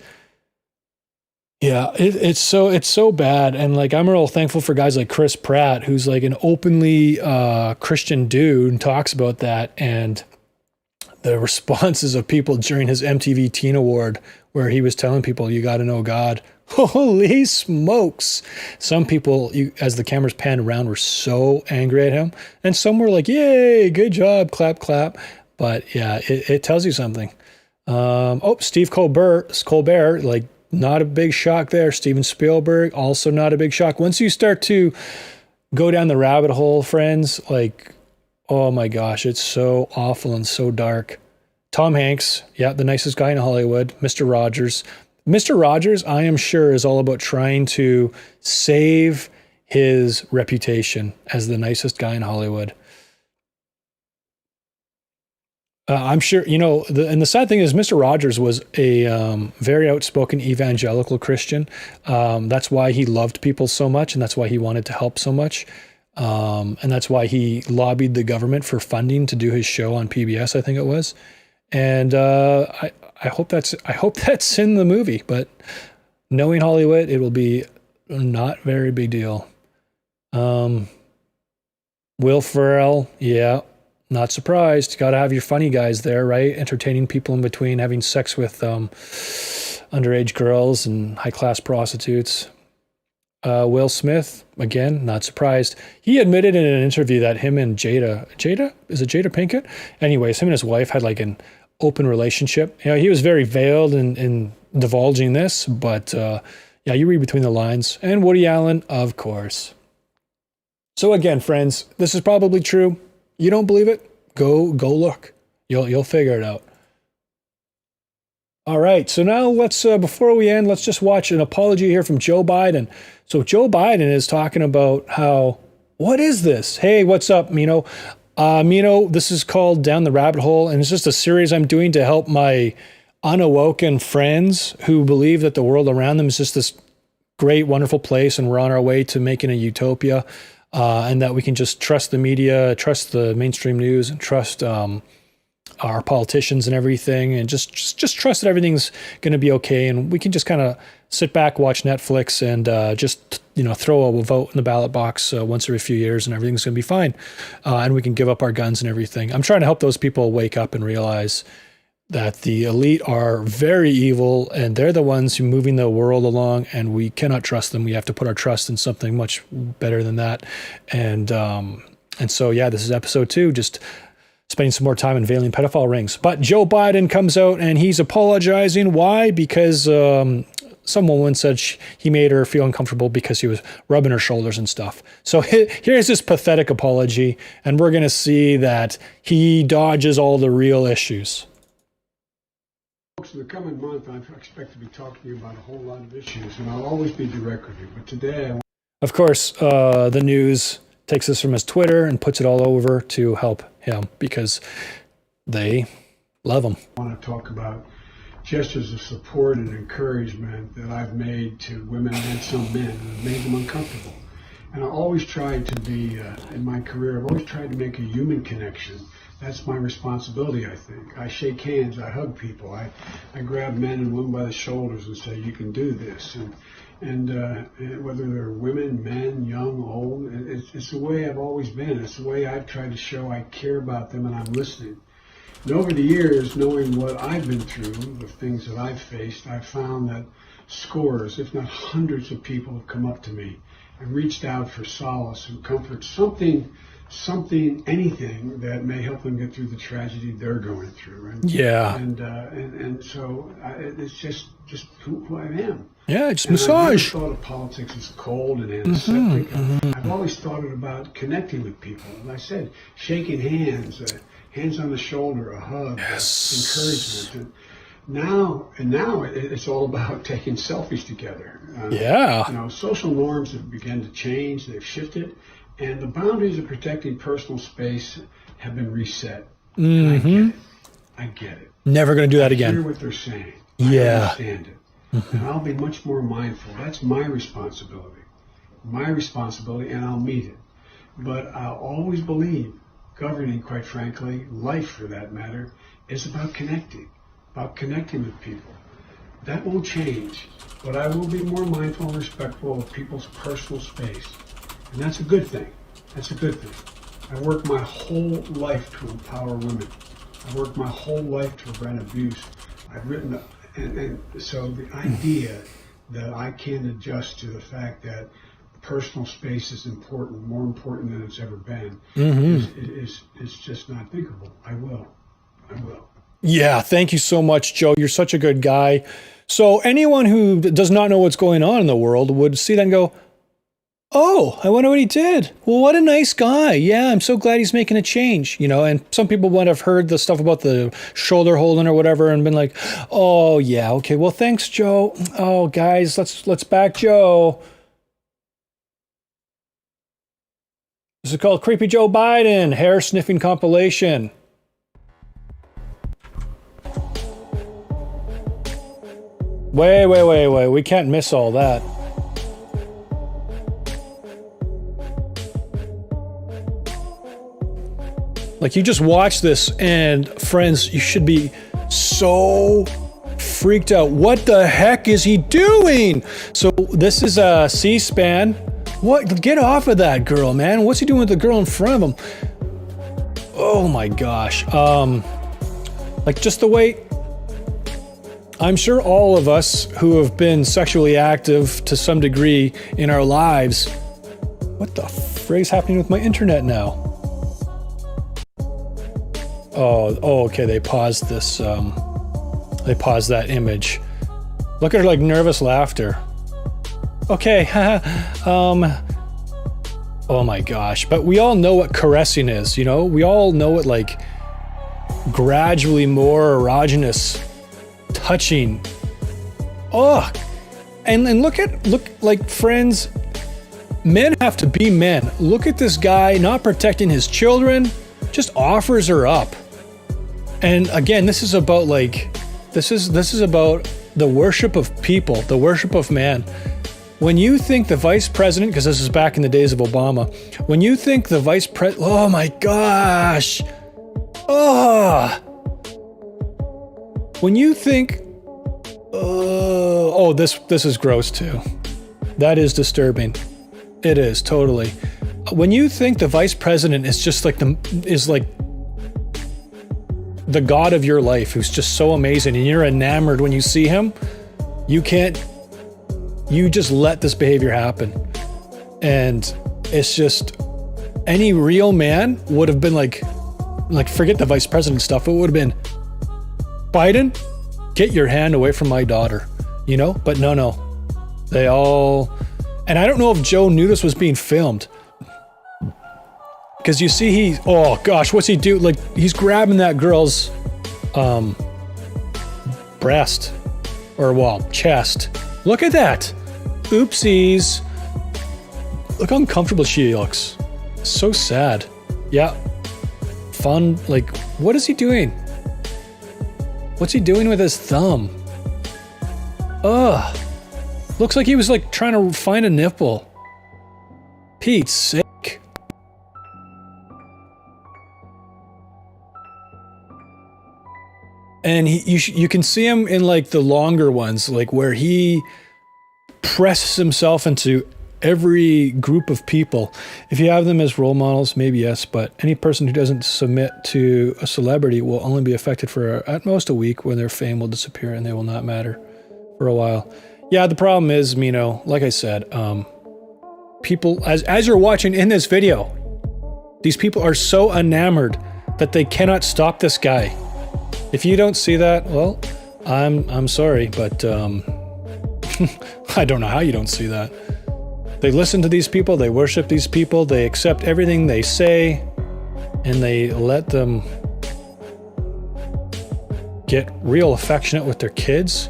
Yeah, it's so bad. And like, I'm real thankful for guys like Chris Pratt, who's like an openly Christian dude and talks about that. And the responses of people during his MTV Teen Award, where he was telling people, you got to know God. Holy smokes. Some people, as the cameras panned around, were so angry at him. And some were like, yay, good job, clap, clap. But yeah, it tells you something. Steve Colbert, like, not a big shock there. Steven Spielberg, also not a big shock. Once you start to go down the rabbit hole, friends, like, oh my gosh, it's so awful and so dark. Tom Hanks, yeah, the nicest guy in Hollywood. Mr. Rogers. Mr. Rogers, I am sure, is all about trying to save his reputation as the nicest guy in Hollywood. I'm sure, and the sad thing is Mr. Rogers was a very outspoken evangelical Christian. That's why he loved people so much, and that's why he wanted to help so much. And that's why he lobbied the government for funding to do his show on PBS, I think it was. And I hope that's in the movie, but knowing Hollywood, it will be not very big deal. Will Ferrell, yeah. Not surprised. You got to have your funny guys there, right? Entertaining people in between, having sex with underage girls and high-class prostitutes. Will Smith, again, not surprised. He admitted in an interview that him and Jada, is it Jada Pinkett? Anyways, him and his wife had like an open relationship. He was very veiled in divulging this, but yeah, you read between the lines. And Woody Allen, of course. So again, friends, this is probably true. You don't believe it? Go look. You'll figure it out. All right. So now let's before we end, let's just watch an apology here from Joe Biden. So Joe Biden is talking about how, what is this? Hey, what's up, Mino? Mino, this is called Down the Rabbit Hole, and it's just a series I'm doing to help my unawoken friends who believe that the world around them is just this great, wonderful place, and we're on our way to making a utopia. And that we can just trust the media, trust the mainstream news, and trust our politicians and everything, and just trust that everything's going to be okay, and we can just kind of sit back, watch Netflix, and just throw a vote in the ballot box once every few years, and everything's going to be fine, and we can give up our guns and everything. I'm trying to help those people wake up and realize that the elite are very evil, and they're the ones who are moving the world along, and we cannot trust them. We have to put our trust in something much better than that. And so, yeah, this is episode 2, just spending some more time unveiling pedophile rings. But Joe Biden comes out and he's apologizing. Why? Because some woman said he made her feel uncomfortable because he was rubbing her shoulders and stuff. So here's this pathetic apology, and we're going to see that he dodges all the real issues. In the coming month, I expect to be talking to you about a whole lot of issues, and I'll always be direct with you. But today, of course, the news takes this from his Twitter and puts it all over to help him because they love him. I want to talk about gestures of support and encouragement that I've made to women and some men and have made them uncomfortable. And I always tried to be, in my career, I've always tried to make a human connection. That's my responsibility, I think. I shake hands, I hug people, I grab men and women by the shoulders and say, you can do this. And whether they're women, men, young, old, it's the way I've always been. It's the way I've tried to show I care about them and I'm listening. And over the years, knowing what I've been through, the things that I've faced, I've found that scores, if not hundreds of people have come up to me and reached out for solace and comfort, something, anything that may help them get through the tragedy they're going through. And, yeah. And so it's just who I am. Yeah, it's and massage. I've never thought of politics as cold and antiseptic. I've always thought it about connecting with people. And I said, shaking hands, hands on the shoulder, a hug, encouragement. And now it's all about taking selfies together. Yeah. You know, social norms have begun to change. They've shifted. And the boundaries of protecting personal space have been reset. And I get it. Never going to do that I again. hear what they're saying. Yeah. I understand it. And I'll be much more mindful. That's my responsibility. And I'll meet it. But I'll always believe governing, quite frankly, life for that matter, is about connecting with people. That won't change, but I will be more mindful and respectful of people's personal space. And that's a good thing. I work my whole life to empower women. I worked my whole life to prevent abuse. I've written, and so the idea that I can adjust to the fact that personal space is important, more important than it's ever been, is just not thinkable. I will. Yeah, thank you so much, Joe. You're such a good guy. So anyone who does not know what's going on in the world would see that and go, oh, I wonder what he did. Well, what a nice guy. Yeah, I'm so glad he's making a change, you know, and some people might have heard the stuff about the shoulder holding or whatever and been like, oh, yeah, okay, well, thanks, Joe. Oh, guys, let's back Joe. This is called Creepy Joe Biden, hair sniffing compilation. Wait, we can't miss all that. Like, you just watch this and friends, you should be so freaked out. What the heck is he doing? So this is a C-SPAN. What? Get off of that girl, man. What's he doing with the girl in front of him? Oh my gosh. Like, just the way, I'm sure all of us who have been sexually active to some degree in our lives, what the frig is happening with my internet now? Oh, okay, they paused this, they paused that image. Look at her, like, nervous laughter. Okay, oh my gosh, but we all know what caressing is, you know? We all know what, like, gradually more erogenous touching. Oh, and look, like, friends, men have to be men. Look at this guy not protecting his children, just offers her up. And again, this is about, like, this is about the worship of people, the worship of man. When you think the vice president, because this is back in the days of Obama, when you think the vice president, oh my gosh, when you think, oh, this is gross too. That is disturbing. It is, totally. When you think the vice president is just like the god of your life, who's just so amazing, and you're enamored when you see him, you just let this behavior happen. And it's just, any real man would have been like forget the vice president stuff. It would have been, Biden, get your hand away from my daughter, you know? But no. They all, and I don't know if Joe knew this was being filmed. Because you see oh gosh, what's he do? Like, he's grabbing that girl's breast, or chest. Look at that. Oopsies. Look how uncomfortable she looks. so sad. Yeah. Fun. Like, what is he doing? What's he doing with his thumb? Ugh. Looks like he was like trying to find a nipple. Pete's sake. And you can see him in like the longer ones, like where he presses himself into every group of people. If you have them as role models, maybe yes, but any person who doesn't submit to a celebrity will only be affected for at most a week, when their fame will disappear and they will not matter for a while. Yeah, the problem is, Mino, like I said, people, as you're watching in this video, these people are so enamored that they cannot stop this guy. If you don't see that, well, I'm sorry, but I don't know how you don't see that. They listen to these people, they worship these people, they accept everything they say, and they let them get real affectionate with their kids.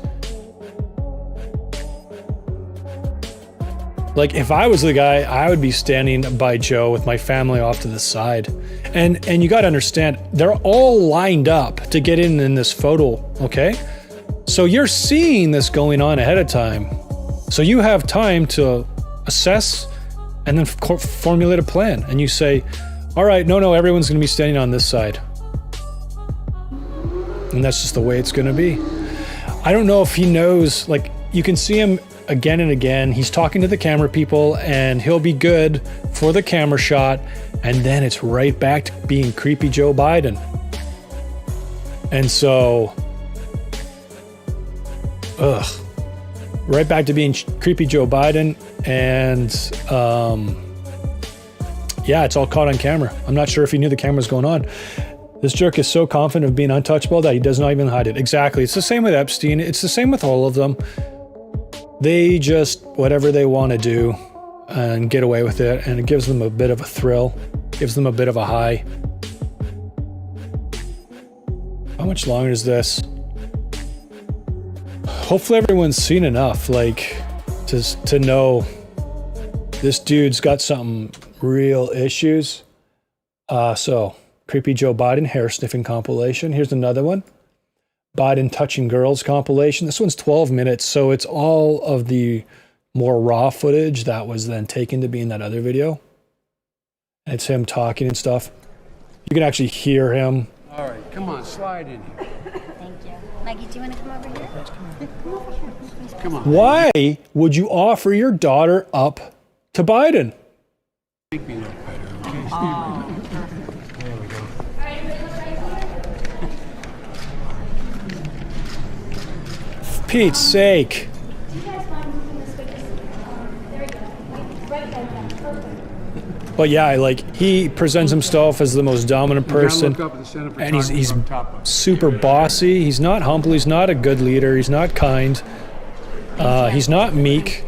Like, if I was the guy, I would be standing by Joe with my family off to the side. And you gotta understand, they're all lined up to get in this photo, okay? So you're seeing this going on ahead of time. So you have time to assess and then formulate a plan. And you say, all right, no, everyone's gonna be standing on this side. And that's just the way it's gonna be. I don't know if he knows, like, you can see him again and again. He's talking to the camera people and he'll be good for the camera shot. And then it's right back to being creepy Joe Biden. And so, right back to being creepy Joe Biden. And yeah, it's all caught on camera. I'm not sure if he knew the camera was going on. This jerk is so confident of being untouchable that he does not even hide it. Exactly. It's the same with Epstein. It's the same with all of them. They just, whatever they want to do and get away with it. And it gives them a bit of a thrill, gives them a bit of a high. How much longer is this? Hopefully everyone's seen enough, like, to know this dude's got some real issues. So, creepy Joe Biden hair sniffing compilation. Here's another one. Biden touching girls compilation. This one's 12 minutes, so it's all of the more raw footage that was then taken to be in that other video. And it's him talking and stuff. You can actually hear him. All right, come on, slide in here. Thank you. Maggie, do you want to come over here? Come on. Why would you offer your daughter up to Biden? Make me look better, okay? There we go. For Pete's sake. But yeah, like, he presents himself as the most dominant person, and he's super bossy. He's not humble. He's not a good leader. He's not kind. He's not meek.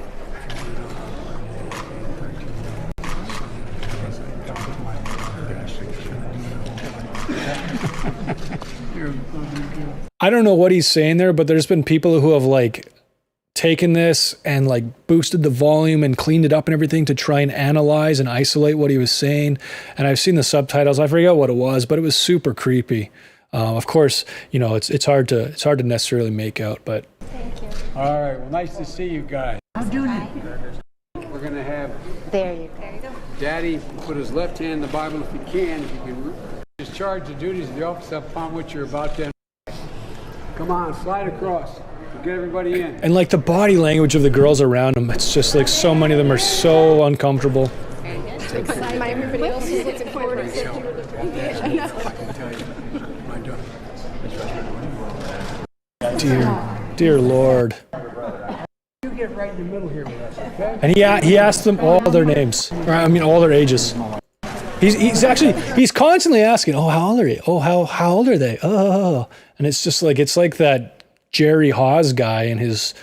I don't know what he's saying there, but there's been people who have like taken this and like boosted the volume and cleaned it up and everything to try and analyze and isolate what he was saying. And I've seen the subtitles. I forget what it was, but it was super creepy. Of course, you know, it's hard to necessarily make out, but. Thank you. All right, well, nice to see you guys. How do you? We're gonna have. There you go. Daddy put his left hand in the Bible if he can. If you can discharge the duties of the office upon which you're about to. Come on, slide across. We'll get everybody in. And like the body language of the girls around him, it's just like so many of them are so uncomfortable. Everybody else is looking forward to Dear Lord. You get right in the middle here with us, okay? And he asked them all their names, or I mean all their ages. He's constantly asking, oh, how old are you? Oh, how old are they? Oh, and it's just like, it's like that Jerry Hawes guy in his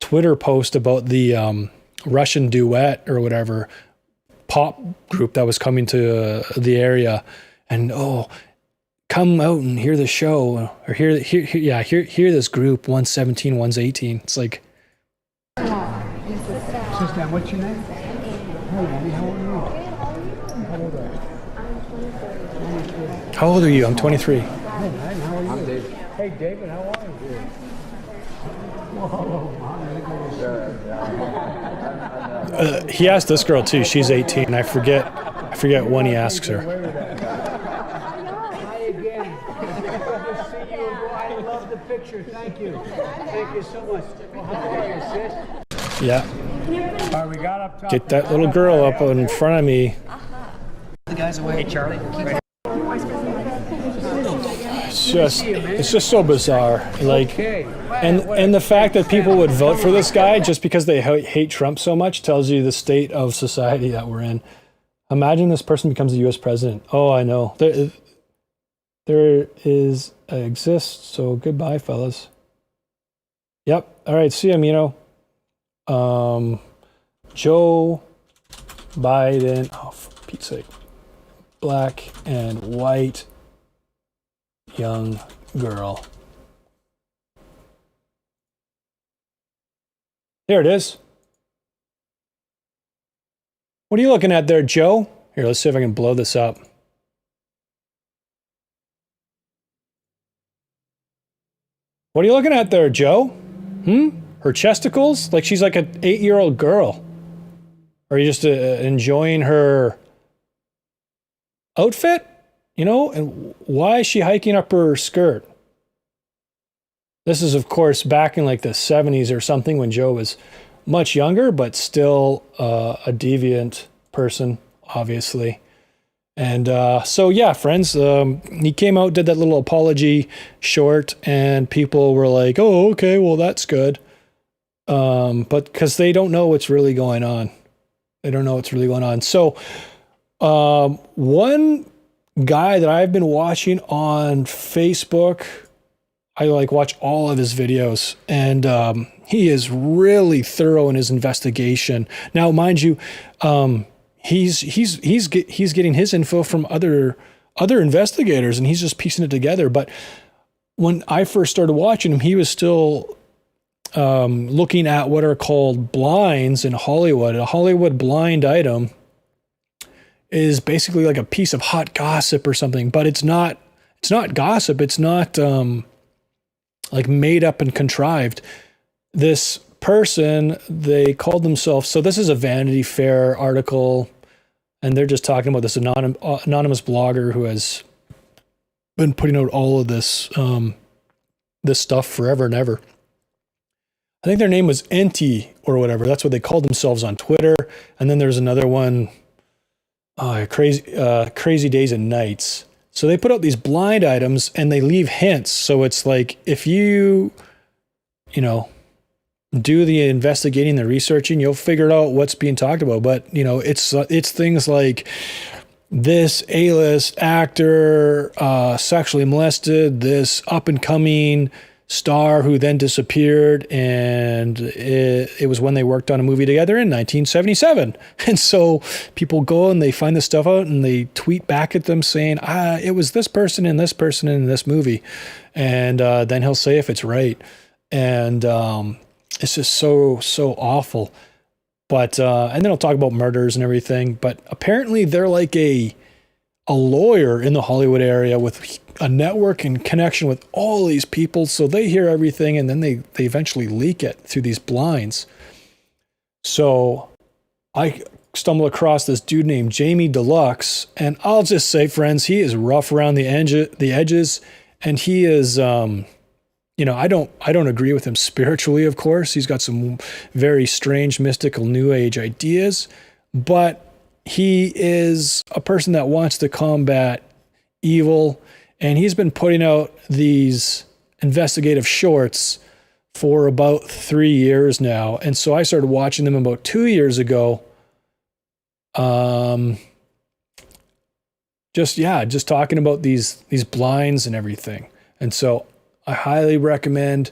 Twitter post about the Russian duet or whatever pop group that was coming to the area, and come out and hear the show, or hear this group. One's 17, one's 18. It's like. Sister, what's your name? Hey, Annie, how old are you? How old are you? I'm 23. Hey, man, how are you? I'm David. Hey, David, how are you? Whoa, He asked this girl too. She's 18. I forget when he asks her. Hi again. Good to see you. I love the picture. Thank you. Thank you so much. Well, how are you, sis? Yeah. All right, we got up top. Get that little girl up in front of me. The guys away. Hey, Charlie. It's just so bizarre. Like, and the fact that people would vote for this guy just because they hate Trump so much tells you the state of society that we're in. Imagine this person becomes the U.S. president. Oh, I know. There exists. So goodbye, fellas. Yep. All right. See you, Joe Biden. Oh, for Pete's sake. Black and white young girl. There it is. What are you looking at there, Joe? Here, let's see if I can blow this up. What are you looking at there, Joe? Her chesticles? Like she's like an 8-year-old girl. Or are you just enjoying her outfit? And why is she hiking up her skirt? This is, of course, back in like the 70s or something when Joe was much younger, but still a deviant person, obviously. And so, yeah, friends, he came out, did that little apology short, and people were like, oh, okay, well, that's good. But because they don't know what's really going on. They don't know what's really going on. So one guy that I've been watching on Facebook, I watch all of his videos, and he is really thorough in his investigation. Now, mind you, he's getting his info from other investigators, and he's just piecing it together. But when I first started watching him, he was still looking at what are called blinds in Hollywood. A Hollywood blind item is basically like a piece of hot gossip or something, but it's not gossip. It's not like made up and contrived. This person, they called themselves, so this is a Vanity Fair article, and they're just talking about this anonymous blogger who has been putting out all of this this stuff forever and ever. I think their name was Enti or whatever. That's what they called themselves on Twitter. And then there's another one, Crazy Days and Nights. So they put out these blind items and they leave hints. So it's like if you do the investigating, the researching, you'll figure out what's being talked about. But it's things like this A-list actor sexually molested this up and coming star who then disappeared, and it was when they worked on a movie together in 1977. And so people go and they find this stuff out and they tweet back at them saying, it was this person and this person in this movie. And then he'll say if it's right. And it's just so awful. But and then I'll talk about murders and everything. But apparently they're like a lawyer in the Hollywood area with a network and connection with all these people. So they hear everything and then they eventually leak it through these blinds. So I stumbled across this dude named Jamie Deluxe, and I'll just say, friends, he is rough around the edges, and he is, I don't agree with him spiritually, of course. He's got some very strange, mystical, new age ideas, but he is a person that wants to combat evil, and he's been putting out these investigative shorts for about 3 years now. And so I started watching them about 2 years ago. Just talking about these blinds and everything. And so I highly recommend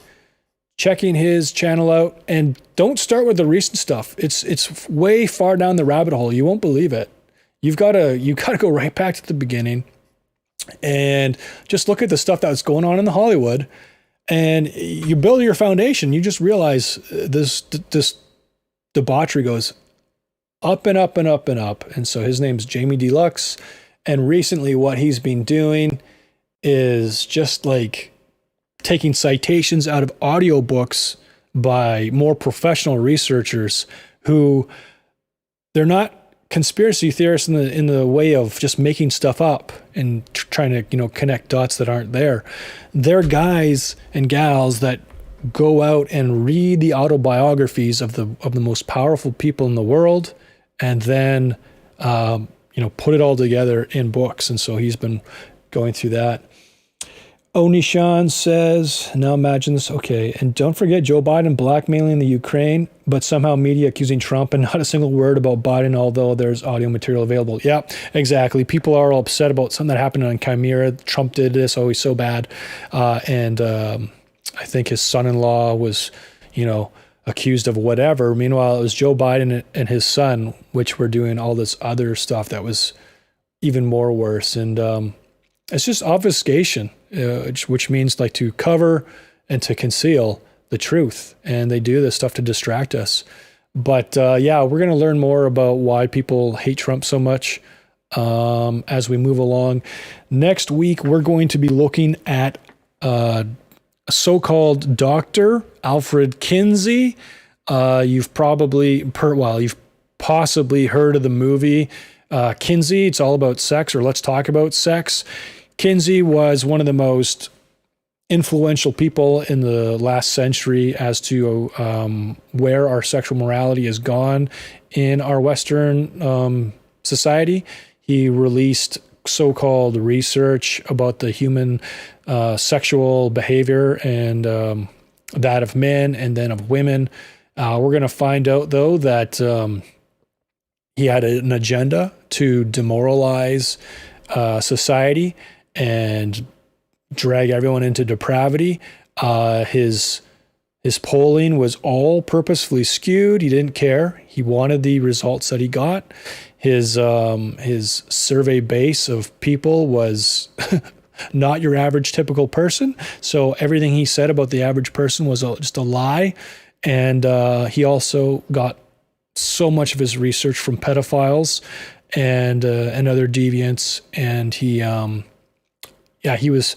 checking his channel out, and don't start with the recent stuff. It's way far down the rabbit hole. You won't believe it. You gotta go right back to the beginning and just look at the stuff that's going on in the Hollywood, and you build your foundation. You just realize this debauchery goes up and up and up and up. And so his name's Jamie Deluxe. And recently what he's been doing is just like taking citations out of audiobooks by more professional researchers who, they're not conspiracy theorists in the way of just making stuff up and trying to, connect dots that aren't there. They're guys and gals that go out and read the autobiographies of the most powerful people in the world, and then put it all together in books. And so he's been going through that. Onishan says, now imagine this, okay, and don't forget Joe Biden blackmailing the Ukraine, but somehow media accusing Trump and not a single word about Biden, although there's audio material available. Yeah, exactly. People are all upset about something that happened on Chimera. Trump did this, oh, he's so bad. And I think his son-in-law was, accused of whatever. Meanwhile, it was Joe Biden and his son, which were doing all this other stuff that was even more worse. And it's just obfuscation, which means like to cover and to conceal the truth. And they do this stuff to distract us. But we're going to learn more about why people hate Trump so much as we move along. Next week, we're going to be looking at a so-called Dr. Alfred Kinsey. You've possibly heard of the movie Kinsey. It's all about sex, or Let's Talk About Sex. Kinsey was one of the most influential people in the last century as to where our sexual morality has gone in our Western society. He released so-called research about the human sexual behavior and that of men and then of women. We're going to find out, though, that he had an agenda to demoralize society and drag everyone into depravity. His polling was all purposefully skewed. He didn't care. He wanted the results that he got. His survey base of people was not your average typical person. So everything he said about the average person was just a lie. And he also got so much of his research from pedophiles and other deviants. And he was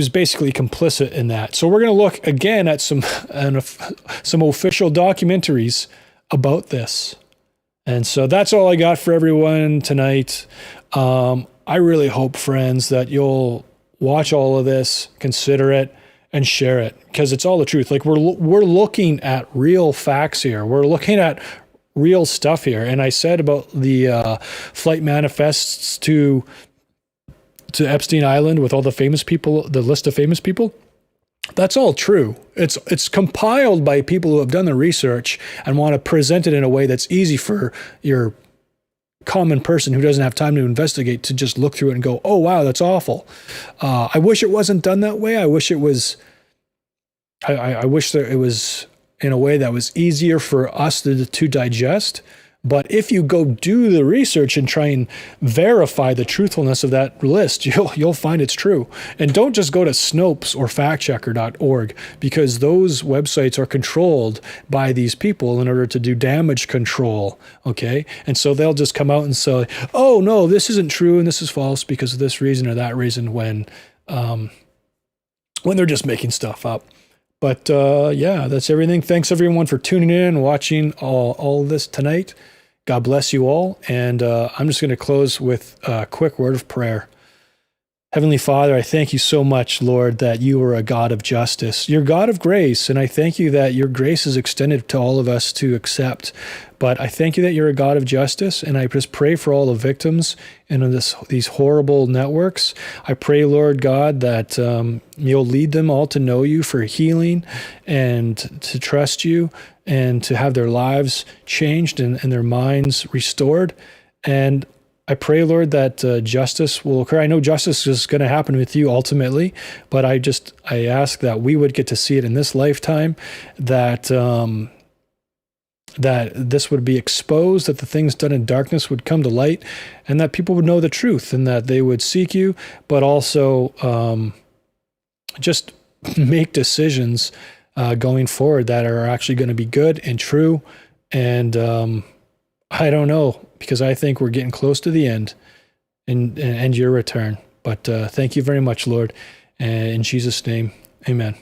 basically complicit in that. So we're going to look again at some official documentaries about this. And so that's all I got for everyone tonight. I really hope, friends, that you'll watch all of this, consider it, and share it, because it's all the truth. Like we're looking at real facts here. We're looking at real stuff here. And I said about the flight manifests to Epstein Island with all the famous people, the list of famous people. That's all true. It's compiled by people who have done the research and want to present it in a way that's easy for your common person who doesn't have time to investigate to just look through it and go, oh, wow, that's awful. I wish it wasn't done that way. I wish it was, I wish that it was in a way that was easier for us to digest. But if you go do the research and try and verify the truthfulness of that list, you'll find it's true. And don't just go to Snopes or factchecker.org, because those websites are controlled by these people in order to do damage control, okay? And so they'll just come out and say, oh, no, this isn't true and this is false because of this reason or that reason, when they're just making stuff up. But that's everything. Thanks everyone for tuning in and watching all of this tonight. God bless you all. And I'm just going to close with a quick word of prayer. Heavenly Father, I thank you so much, Lord, that you are a God of justice. You're God of grace, and I thank you that your grace is extended to all of us to accept. But I thank you that you're a God of justice, and I just pray for all the victims in these horrible networks. I pray, Lord God, that you'll lead them all to know you for healing and to trust you and to have their lives changed and their minds restored. And I pray, Lord, that justice will occur. I know justice is going to happen with you ultimately, but I ask that we would get to see it in this lifetime, that this would be exposed, that the things done in darkness would come to light, and that people would know the truth, and that they would seek you, but also just make decisions going forward that are actually going to be good and true And I don't know, because I think we're getting close to the end and your return. But thank you very much, Lord. And in Jesus' name, amen.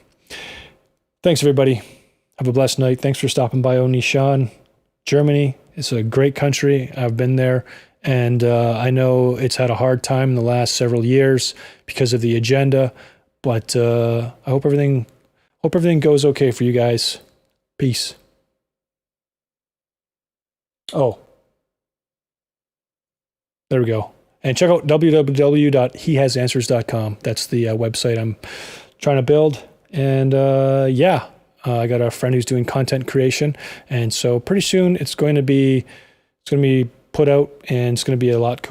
Thanks, everybody. Have a blessed night. Thanks for stopping by Onishan, Germany. It's a great country. I've been there. And I know it's had a hard time in the last several years because of the agenda. But I hope everything goes okay for you guys. Peace. Oh, there we go. And check out www.hehasanswers.com. That's the website I'm trying to build. And I got a friend who's doing content creation. And so pretty soon it's going to be put out, and it's going to be a lot cooler.